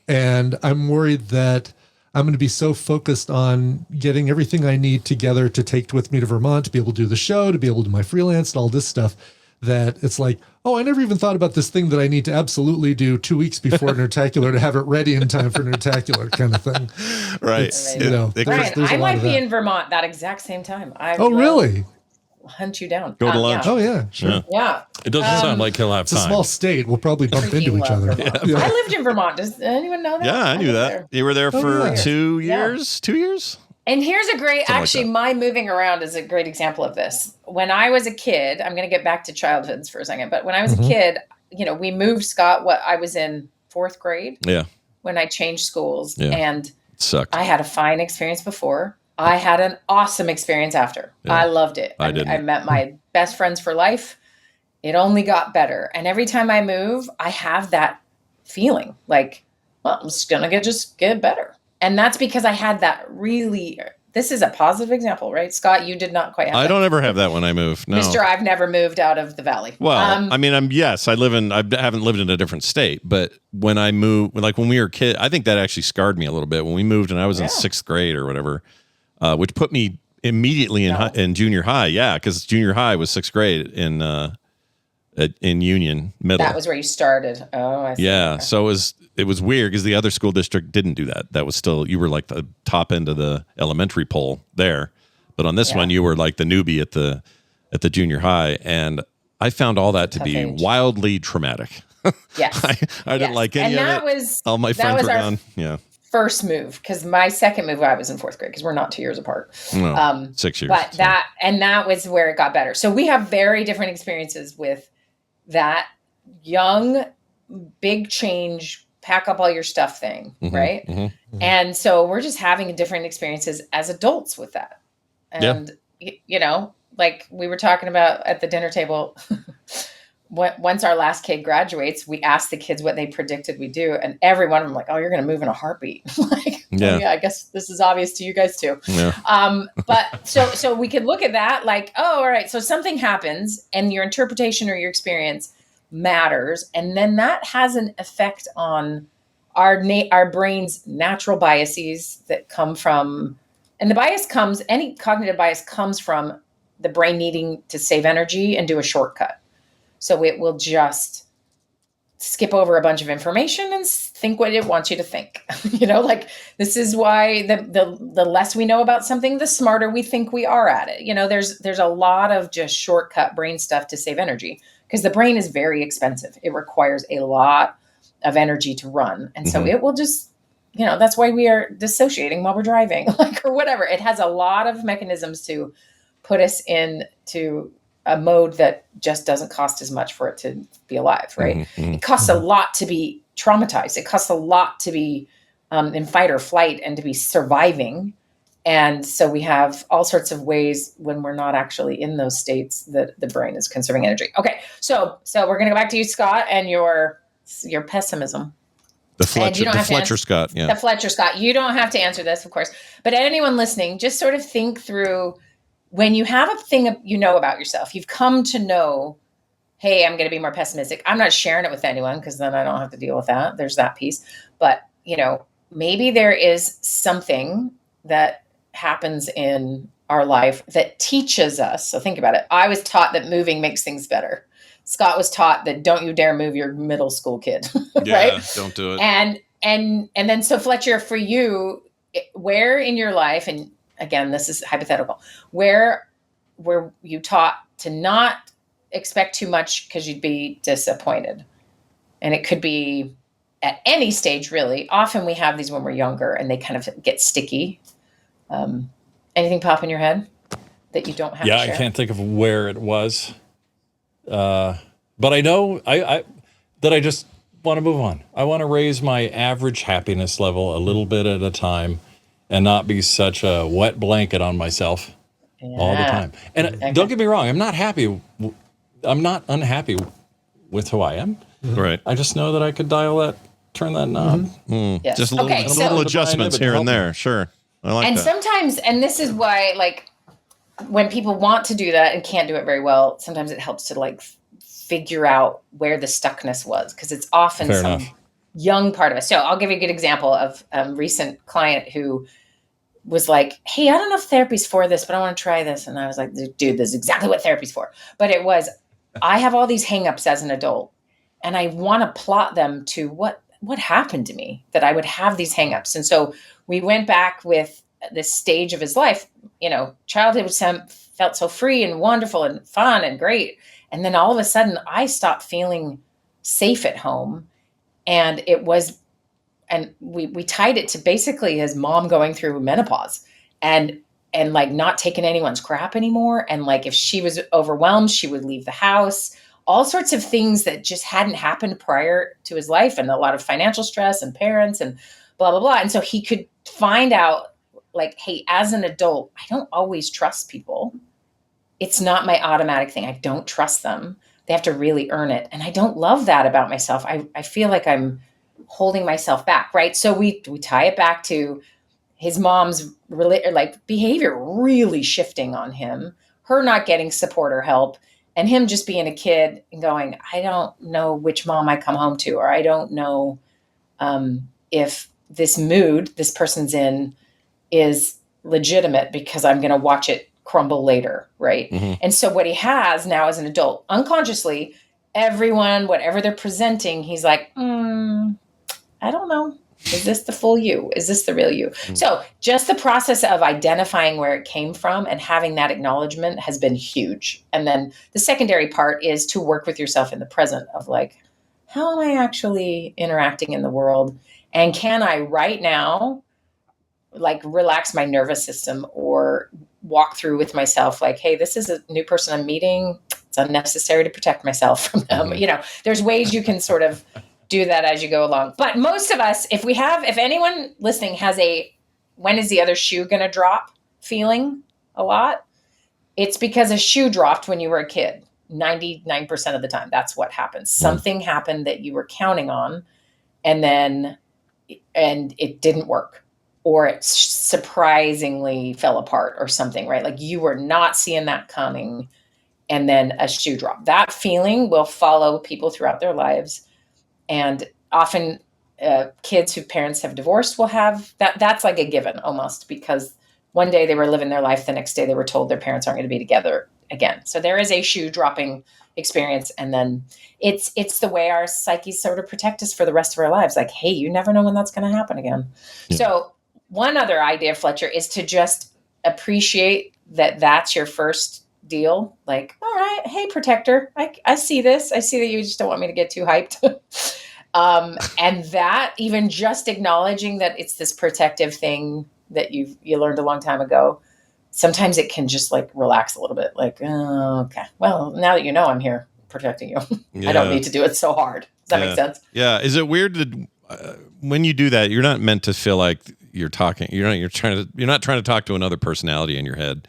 and I'm worried that I'm going to be so focused on getting everything I need together to take with me to Vermont to be able to do the show, to be able to do my freelance and all this stuff, that it's like, oh, I never even thought about this thing that I need to absolutely do 2 weeks before Nerdtacular to have it ready in time for Nerdtacular, kind of thing. Right. It's, Brian, there's a I lot might of be that. in Vermont that exact same time. Oh, really? Hunt you down. Go to lunch. Oh, yeah, sure. Yeah. It doesn't sound like he'll have It's a time. small state. We'll probably bump Freaking into each love other. Vermont. Yeah. I lived in Vermont. Does anyone know that? Yeah, I knew lived that. there. You were there for yeah. 2 Yeah. years? 2 years? And here's a great, Something like actually, that. my moving around is a great example of this. When I was a kid, I'm going to get back to childhoods for a second, but when I was a kid, we moved Scott, I was in 4th grade Yeah. when I changed schools, Yeah. and It sucked. I had a fine experience before. I had an awesome experience after. Yeah. I loved it. I didn't. I met my best friends for life. It only got better. And every time I move, I have that feeling like, well, it's going to just get better. And that's because I had that really, this is a positive example, right? Scott, you did not quite have I that. don't ever have that when I move. No. Mr. I've never moved out of the valley. Well, I mean, I haven't lived in a different state, but when I moved, like when we were kids, I think that actually scarred me a little bit when we moved and I was in 6th grade or whatever, which put me immediately in junior high. Yeah. Cause junior high was 6th grade in Union Middle. That was where you started. Oh, I see. Yeah. Okay. So it was weird because the other school district didn't do that. That was still, you were like the top end of the elementary pole there. But on this one, you were like the newbie at the junior high. And I found all that to Tough be age. wildly traumatic. Yes. I didn't like any and of that it. was All my that friends was were our gone. Yeah. first move, because my second move I was in 4th grade, because we're not 2 years apart. No, 6 years. But so. that was where it got better. So we have very different experiences with that young big change, pack up all your stuff thing, Mhm, right? mhm, mhm. And so we're just having different experiences as adults with that. And, you know, like we were talking about at the dinner table, once our last kid graduates, we asked the kids what they predicted we do. And every one of them like, oh, you're going to move in a heartbeat. Like, Yeah. oh, yeah, I guess this is obvious to you guys too. Yeah. But so we could look at that like, oh, all right. So something happens and your interpretation or your experience matters. And then that has an effect on our brain's natural biases that come from, and the bias comes, any cognitive bias comes from the brain needing to save energy and do a shortcut. So it will just skip over a bunch of information and think what it wants you to think. You know, like this is why the less we know about something, the smarter we think we are at it. You know, there's a lot of just shortcut brain stuff to save energy because the brain is very expensive. It requires a lot of energy to run. And so it will just, you know, that's why we are dissociating while we're driving, like, or whatever. It has a lot of mechanisms to put us into a mode that just doesn't cost as much for it to be alive, right? It costs a lot to be traumatized. It costs a lot to be in fight or flight and to be surviving. And so we have all sorts of ways when we're not actually in those states that the brain is conserving energy. Okay, so we're going to go back to you, Scott, and your pessimism. The Fletcher Scott. Yeah. The Fletcher Scott. You don't have to answer this, of course. But anyone listening, just sort of think through when you have a thing you know about yourself, you've come to know, hey, I'm going to be more pessimistic. I'm not sharing it with anyone because then I don't have to deal with that. There's that piece. But, you know, maybe there is something that happens in our life that teaches us. So think about it. I was taught that moving makes things better. Scott was taught that don't you dare move your middle school kid, right? Yeah, don't do it. And then so Fletcher, for you, where in your life, and again, this is hypothetical, where were you taught to not expect too much because you'd be disappointed? And it could be at any stage, really. Often we have these when we're younger and they kind of get sticky. Anything pop in your head that you don't have to share? I can't think of where it was. But I know that I just want to move on. I want to raise my average happiness level a little bit at a time and not be such a wet blanket on myself all the time. And don't get me wrong, I'm not unhappy with who I am. Right. I just know that I could turn that knob. Yes. Just little adjustments here and there. Sure. I like and that. sometimes, and this is why, like, when people want to do that and can't do it very well, sometimes it helps to like figure out where the stuckness was, because it's often Fair some enough. young part of it. So I'll give you a good example of a recent client who was like, hey, I don't know if therapy's for this, but I want to try this. And I was like, dude, this is exactly what therapy's for. But it was, I have all these hangups as an adult and I want to plot them to what happened to me that I would have these hangups. And so we went back with this stage of his life. You know, childhood felt so free and wonderful and fun and great. And then all of a sudden I stopped feeling safe at home. And it was, and we tied it to basically his mom going through menopause and like not taking anyone's crap anymore. And like, if she was overwhelmed, she would leave the house, all sorts of things that just hadn't happened prior to his life, and a lot of financial stress and parents and blah, blah, blah. And so he could find out, like, hey, as an adult, I don't always trust people. It's not my automatic thing. I don't trust them. They have to really earn it. And I don't love that about myself. I feel like I'm holding myself back, right? So we tie it back to his mom's behavior really shifting on him, her not getting support or help, and him just being a kid and going, I don't know which mom I come home to, or I don't know if this mood this person's in is legitimate because I'm going to watch it crumble later, right? Mm-hmm. And so what he has now as an adult, unconsciously, everyone, whatever they're presenting, he's like, I don't know. Is this the full you? Is this the real you? Mm-hmm. So just the process of identifying where it came from and having that acknowledgement has been huge. And then the secondary part is to work with yourself in the present of like, how am I actually interacting in the world? And can I right now, like, relax my nervous system or walk through with myself, like, hey, this is a new person I'm meeting. It's unnecessary to protect myself from them. Mm-hmm. You know, there's ways you can sort of do that as you go along. But most of us, if anyone listening has a, when is the other shoe going to drop feeling a lot, it's because a shoe dropped when you were a kid. 99% of the time, that's what happens. Something happened that you were counting on, and it didn't work, or it surprisingly fell apart or something, right? Like you were not seeing that coming, and then a shoe drop. That feeling will follow people throughout their lives. And often kids whose parents have divorced will have that. That's like a given almost, because one day they were living their life, the next day they were told their parents aren't going to be together again. So there is a shoe dropping experience. And then it's the way our psyches sort of protect us for the rest of our lives. Like, hey, you never know when that's going to happen again. Yeah. So one other idea, Fletcher, is to just appreciate that that's your first deal. Like, all right, hey, protector, I see this. I see that you just don't want me to get too hyped. And that even just acknowledging that it's this protective thing that you learned a long time ago, sometimes it can just like relax a little bit. Like, oh, okay, well, now that you know I'm here protecting you, I don't need to do it so hard. Does that make sense? Yeah. Is it weird that when you do that, you're not meant to feel like you're talking? You're not trying to talk to another personality in your head.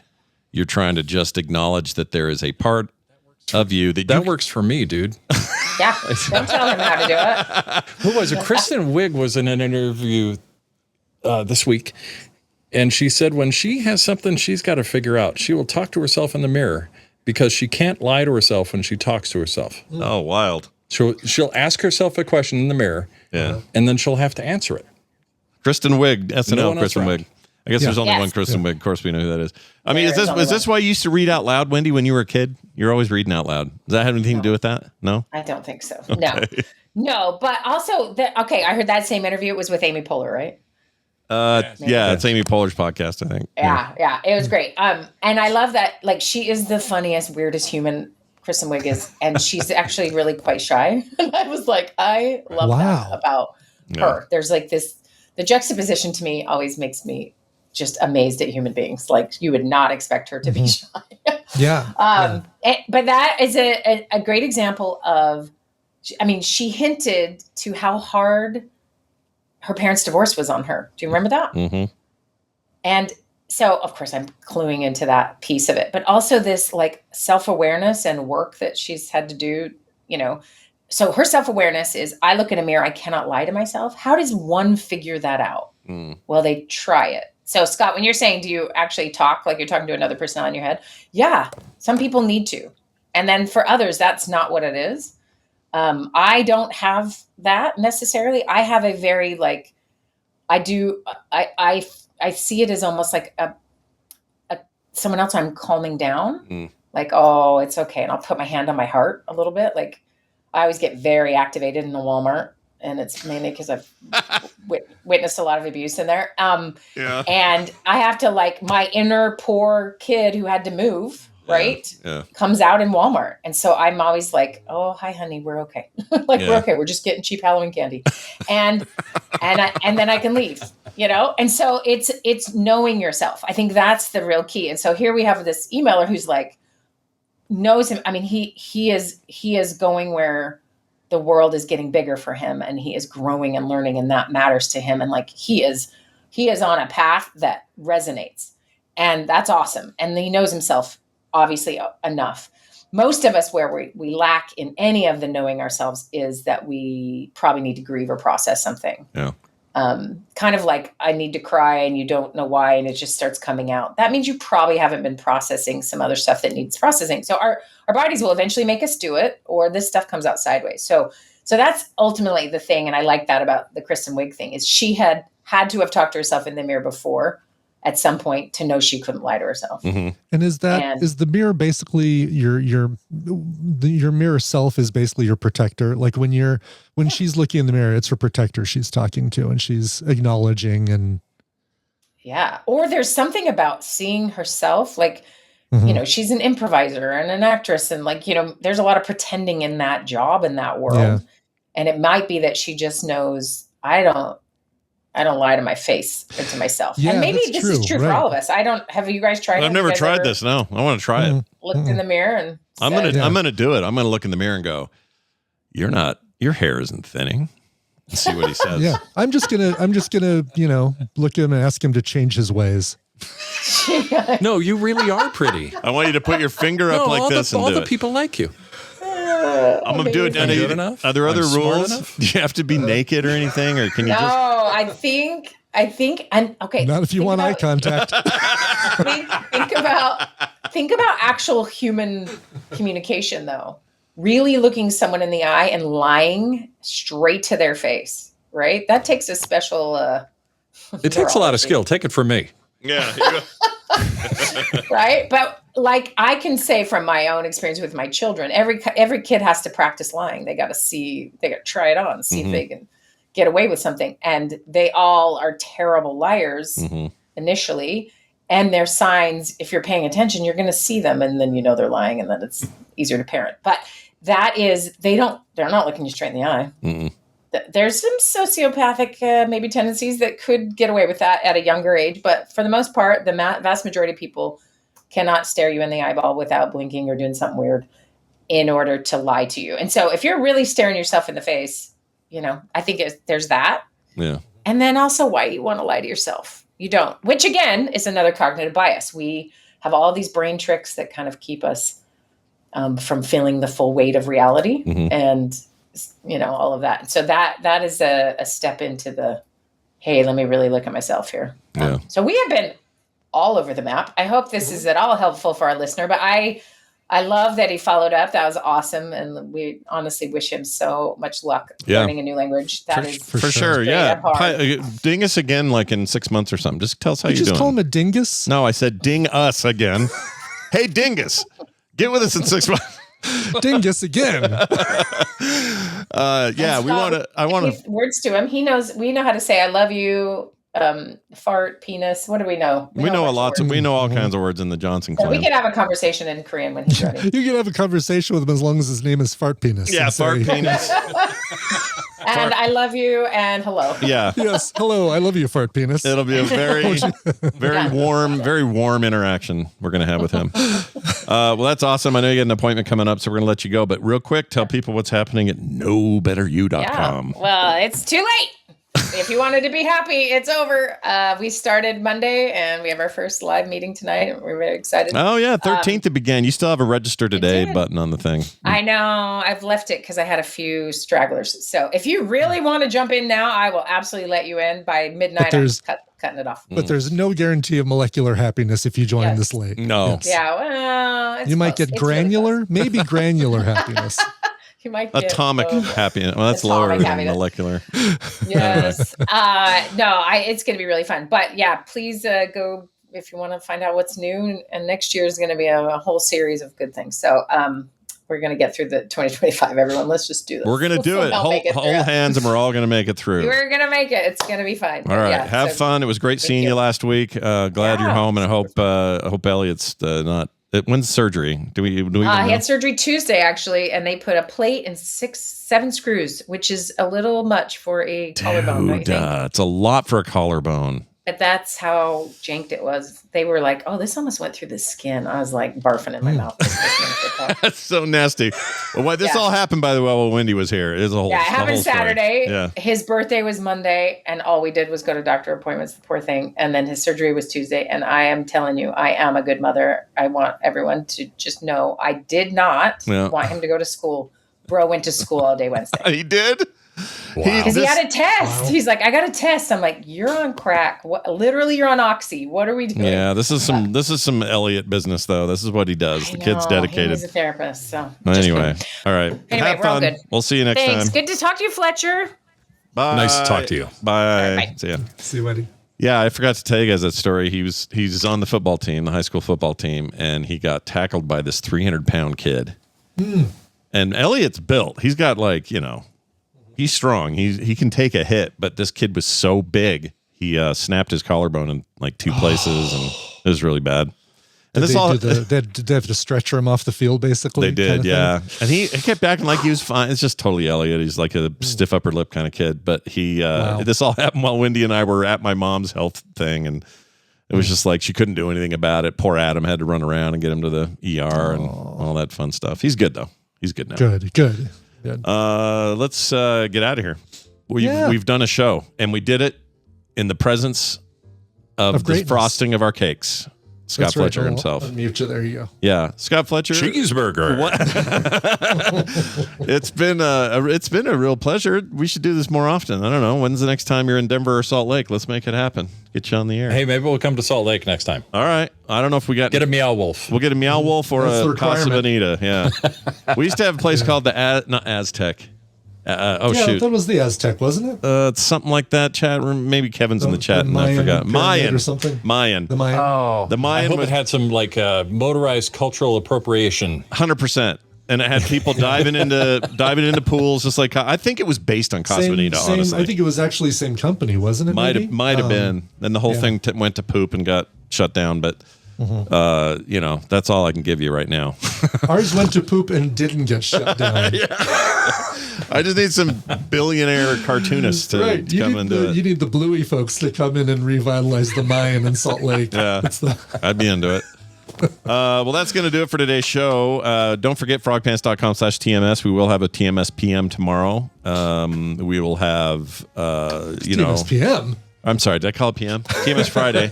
You're trying to just acknowledge that there is a part of you that works for me, dude. Yeah, don't tell him how to do it. Who was it? Kristen Wiig was in an interview this week, and she said when she has something she's got to figure out, she will talk to herself in the mirror because she can't lie to herself when she talks to herself. Oh, wild. She'll ask herself a question in the mirror, and then she'll have to answer it. Kristen Wiig, SNL, Kristen Wiig. I guess there's only one Kristen Wiig. Of course, we know who that is. I mean, is this why you used to read out loud, Wendi, when you were a kid? You're always reading out loud. Does that have anything to do with that? No? I don't think so. Okay. No, but also, I heard that same interview. It was with Amy Poehler, right? It's Amy Poehler's podcast, I think. Yeah, it was great. And I love that, like, she is the funniest, weirdest human, Kristen Wiig is, and she's actually really quite shy. And I was like, I love that about her. There's like the juxtaposition to me always makes me just amazed at human beings. Like, you would not expect her to be shy. But that is a great example of, I mean, she hinted to how hard her parents' divorce was on her. Do you remember that? Mm-hmm. And so, of course, I'm cluing into that piece of it, but also this like self-awareness and work that she's had to do, you know. So her self-awareness is, I look in a mirror, I cannot lie to myself. How does one figure that out? Well, they try it. So, Scott, when you're saying, do you actually talk like you're talking to another person in your head? Yeah, some people need to. And then for others, that's not what it is. I don't have that necessarily. I have a very I see it as almost like a someone else I'm calming down. Like, oh, it's okay. And I'll put my hand on my heart a little bit. Like, I always get very activated in the Walmart. And it's mainly because I've witnessed a lot of abuse in there. And I have to, like, my inner poor kid who had to move, comes out in Walmart. And so I'm always like, oh, hi, honey, we're okay. We're okay. We're just getting cheap Halloween candy. And then I can leave, you know? And so it's knowing yourself. I think that's the real key. And so here we have this emailer who's like, knows him. I mean, he is going where the world is getting bigger for him, and he is growing and learning, and that matters to him. And like, he is on a path that resonates, and that's awesome. And he knows himself obviously enough. Most of us, where we lack in any of the knowing ourselves, is that we probably need to grieve or process something. Yeah. Kind of like, I need to cry and you don't know why, and it just starts coming out. That means you probably haven't been processing some other stuff that needs processing. So our bodies will eventually make us do it, or this stuff comes out sideways. So that's ultimately the thing. And I like that about the Kristen Wiig thing, is she had to have talked to herself in the mirror before at some point to know she couldn't lie to herself. Mm-hmm. And is the mirror basically your mirror self is basically your protector? Like when she's looking in the mirror, it's her protector she's talking to, and she's acknowledging. And or there's something about seeing herself, like, you know, she's an improviser and an actress, and like, you know, there's a lot of pretending in that job, in that world. And it might be that she just knows, I don't lie to my face or to myself. And maybe this is true for all of us. Have you guys tried it? I've never tried this. No, I want to try it. Looked in the mirror and I'm going to do it. I'm going to look in the mirror and go, you're not your hair isn't thinning. Let's see what he says. Yeah, I'm just gonna, look at him and ask him to change his ways. No, you really are pretty. I want you to put your finger up like this and all do the it. people like you. I'm gonna do it. I'm good enough? Are there other I'm smart rules? enough? Do you have to be naked or anything, or can you No, just? I think, and okay. Not if you want eye contact. Think about actual human communication, though. Really looking someone in the eye and lying straight to their face, right? That takes a special. It takes a lot of skill. Take it from me. Yeah. Right, but like I can say from my own experience with my children, every kid has to practice lying. They got to try it on, see if they can get away with something, and they all are terrible liars initially. And their signs, if you're paying attention, you're going to see them, and then they're lying, and then it's easier to parent. But that is, they're not looking you straight in the eye. There's some sociopathic maybe tendencies that could get away with that at a younger age, but for the most part, the vast majority of people cannot stare you in the eyeball without blinking or doing something weird in order to lie to you. And so if you're really staring yourself in the face, I think there's that. Yeah. And then also why you want to lie to yourself. You don't, which again is another cognitive bias. We have all these brain tricks that kind of keep us from feeling the full weight of reality and, all of that. So that is a step into the, hey, let me really look at myself here. Yeah. So we have been all over the map. I hope this is at all helpful for our listener, but I love that he followed up. That was awesome. And we honestly wish him so much luck learning a new language. That is for sure. Yeah. Dingus again, like in 6 months or something. Just tell us how you're doing. You just call him a dingus? No, I said ding us again. Hey, Dingus, get with us in 6 months. Dingus again. Yeah, I want to. Words to him. We know how to say, I love you. Fart, penis. What do we know? We know all kinds of words in the Johnson clan. So we could have a conversation in Korean when he's ready. You can have a conversation with him as long as his name is Fart Penis. Yeah, Fart Penis. And I love you and hello. Yeah. Yes. Hello. I love you, Fart Penis. It'll be a very warm interaction we're going to have with him. Well, that's awesome. I know you got an appointment coming up, so we're going to let you go. But real quick, tell people what's happening at knowbetteryou.com. Yeah. Well, it's too late. If you wanted to be happy, it's over. We started Monday, and we have our first live meeting tonight. We're very excited. Oh, yeah. 13th it began. You still have a register today button on the thing. I know. I've left it because I had a few stragglers. So if you really want to jump in now, I will absolutely let you in. By midnight, I'm cutting it off. But there's no guarantee of molecular happiness if you join this late. No. Yes. Yeah. Well, it's you might close. get granular, Really maybe granular happiness. You might get atomic happiness. Well, that's lower than molecular. Yes. It's going to be really fun. But yeah, please go if you want to find out what's new. And next year is going to be a whole series of good things. So we're going to get through the 2025, everyone. Let's just do this. We're going to do it. Hold hands, and we're all going to make it through. We're going to make it. It's going to be fine. All right. Have fun. It was great seeing you last week. Glad you're home, and I hope Elliot's not. When's surgery? Do we he had surgery Tuesday, actually, and they put a plate and 7 screws, which is a little much for a collarbone. Don't you think? It's a lot for a collarbone. But that's how janked it was. They were like, "Oh, this almost went through the skin." I was like barfing in my mouth. That's so nasty. Well, this all happened, by the way, while Wendi was here. It is a whole. Yeah, it happened Saturday. Yeah. His birthday was Monday, and all we did was go to doctor appointments. The poor thing. And then his surgery was Tuesday. And I am telling you, I am a good mother. I want everyone to just know I did not want him to go to school. Bro went to school all day Wednesday. He did. Wow. Because he had a test. Wow. He's like, I got a test. I'm like, you're on crack. Literally, you're on oxy. What are we doing? Yeah, this is some Elliot business, though. This is what he does. The kid's dedicated. He's a therapist. So anyway, all right. Anyway, have fun. All good. We'll see you next time. Good to talk to you, Fletcher. Bye. Nice to talk to you. Bye. Right, bye. See ya. See you, Wendi. Yeah, I forgot to tell you guys that story. He's on the football team, the high school football team, and he got tackled by this 300-pound kid. And Elliot's built. He's got he's strong. He can take a hit, but this kid was so big, he snapped his collarbone in like 2 places, and it was really bad. And did they have to stretcher him off the field, basically? They did, yeah. And he kept acting like he was fine. It's just totally Elliot. He's like a stiff upper lip kind of kid. But this all happened while Wendi and I were at my mom's health thing, and it was just like she couldn't do anything about it. Poor Adam had to run around and get him to the ER and all that fun stuff. He's good though. He's good now. Good. Good. Let's get out of here. We've done a show, and we did it in the presence of the frosting of our cakes. Scott Fletcher himself. Unmute you. There you go. Yeah, Scott Fletcher. Cheeseburger. It's been a real pleasure. We should do this more often. I don't know. When's the next time you're in Denver or Salt Lake? Let's make it happen. Get you on the air. Hey, maybe we'll come to Salt Lake next time. All right. I don't know if we got... Get a Meow Wolf. We'll get a Meow Wolf or That's a Casa Bonita. Yeah. We used to have a place called not Aztec. Shoot. That was the Aztec, wasn't it? It's something like that. Chat room. Maybe Kevin's in the chat, and I forgot. Mayan or something. Mayan. The Mayan. Oh, the Mayan. I hope it had some motorized cultural appropriation. 100%. And it had people diving into pools, just like I think it was based on Casa Bonita. Honestly, I think it was actually the same company, wasn't it? Might have been. And the whole thing went to poop and got shut down. But that's all I can give you right now. Ours went to poop and didn't get shut down. I just need some billionaire cartoonists to come into it. You need the Bluey folks to come in and revitalize the Mayan in Salt Lake. Yeah, I'd be into it. Well, that's going to do it for today's show. Don't forget frogpants.com/TMS. We will have a TMS PM tomorrow. We will have, TMS PM. I'm sorry, did I call it PM? TMS Friday.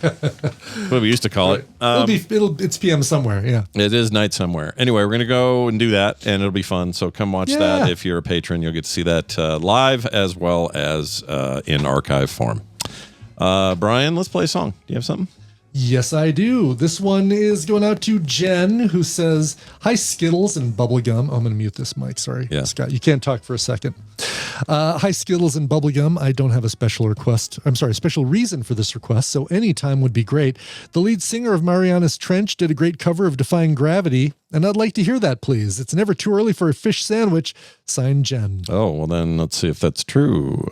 What we used to call it. It's PM somewhere, yeah. It is night somewhere. Anyway, we're going to go and do that, and it'll be fun. So come watch that. If you're a patron, you'll get to see that live as well as in archive form. Brian, let's play a song. Do you have something? Yes, I do. This one is going out to Jen, who says, "Hi, Skittles and Bubblegum." I'm going to mute this mic. Sorry, Scott. You can't talk for a second. Hi, Skittles and Bubblegum. I don't have a special reason for this request, so any time would be great. The lead singer of Marianas Trench did a great cover of Defying Gravity, and I'd like to hear that, please. It's never too early for a fish sandwich. Signed, Jen. Oh, well then, let's see if that's true.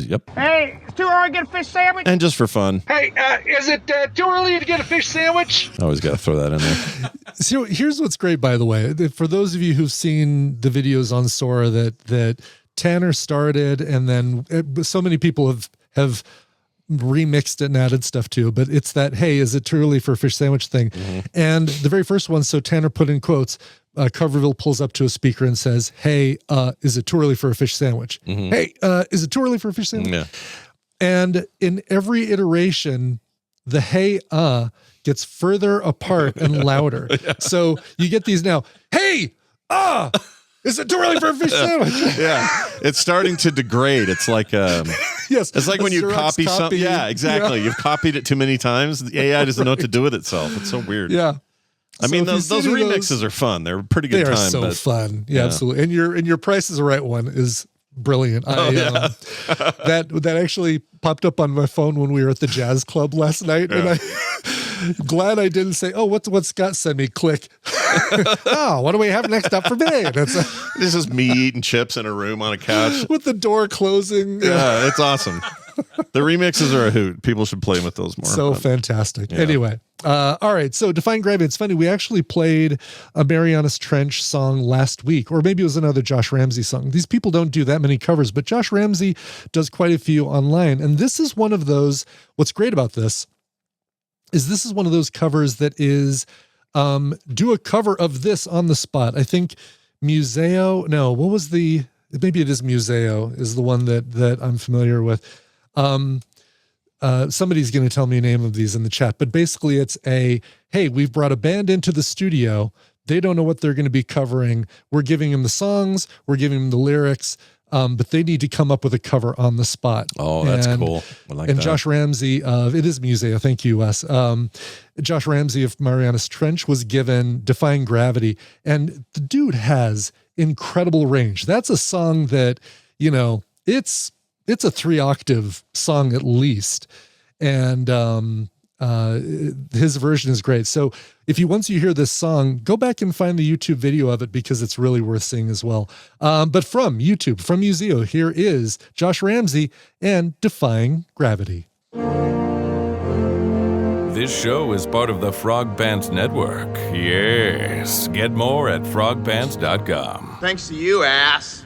Yep. Hey, it's too early to get a fish sandwich. And just for fun. Hey, is it too early to get a fish sandwich? Always got to throw that in there. So here's what's great, by the way. For those of you who've seen the videos on Sora that Tanner started, and then so many people have remixed it and added stuff too, but it's that, hey, is it too early for a fish sandwich thing? Mm-hmm. And the very first one, so Tanner put in quotes, Coverville pulls up to a speaker and says, "Hey, is it too early for a fish sandwich?" Mm-hmm. "Hey, is it too early for a fish sandwich?" Yeah. And in every iteration, the "hey, gets further apart and louder. Yeah. So you get these now, "Hey, is it too early for a fish sandwich?" Yeah. It's starting to degrade. It's like yes. It's like when you copy something. Yeah, exactly. Yeah. You've copied it too many times. The AI doesn't know what to do with itself. It's so weird. Yeah. I mean, those remixes are fun. They're a pretty good time. They are so fun. Yeah, absolutely. And your Price is the Right one is brilliant. That actually popped up on my phone when we were at the jazz club last night, and I'm glad I didn't say, "Oh, what's Scott sent me?" Click. "Oh, what do we have next up for me?" This is me eating chips in a room on a couch with the door closing. Yeah, it's awesome. The remixes are a hoot. People should play with those more. So fantastic. Yeah. Anyway, all right. So Defying Gravity. It's funny. We actually played a Marianas Trench song last week, or maybe it was another Josh Ramsey song. These people don't do that many covers, but Josh Ramsey does quite a few online. And this is one of those, what's great about this is one of those covers that is, do a cover of this on the spot. I think maybe it is Museo is the one that I'm familiar with. Somebody's going to tell me a name of these in the chat, but basically it's hey, we've brought a band into the studio. They don't know what they're going to be covering. We're giving them the songs. We're giving them the lyrics. But they need to come up with a cover on the spot. Oh, that's cool. I like that. Josh Ramsey it is Museo. Thank you, Wes. Josh Ramsey of Marianas Trench was given Defying Gravity, and the dude has incredible range. That's a song that, it's a 3-octave song at least. And his version is great. So once you hear this song, go back and find the YouTube video of it because it's really worth seeing as well. But from YouTube, from Museo, here is Josh Ramsey and Defying Gravity. This show is part of the Frog Pants Network. Yes. Get more at frogpants.com. Thanks to you, ass.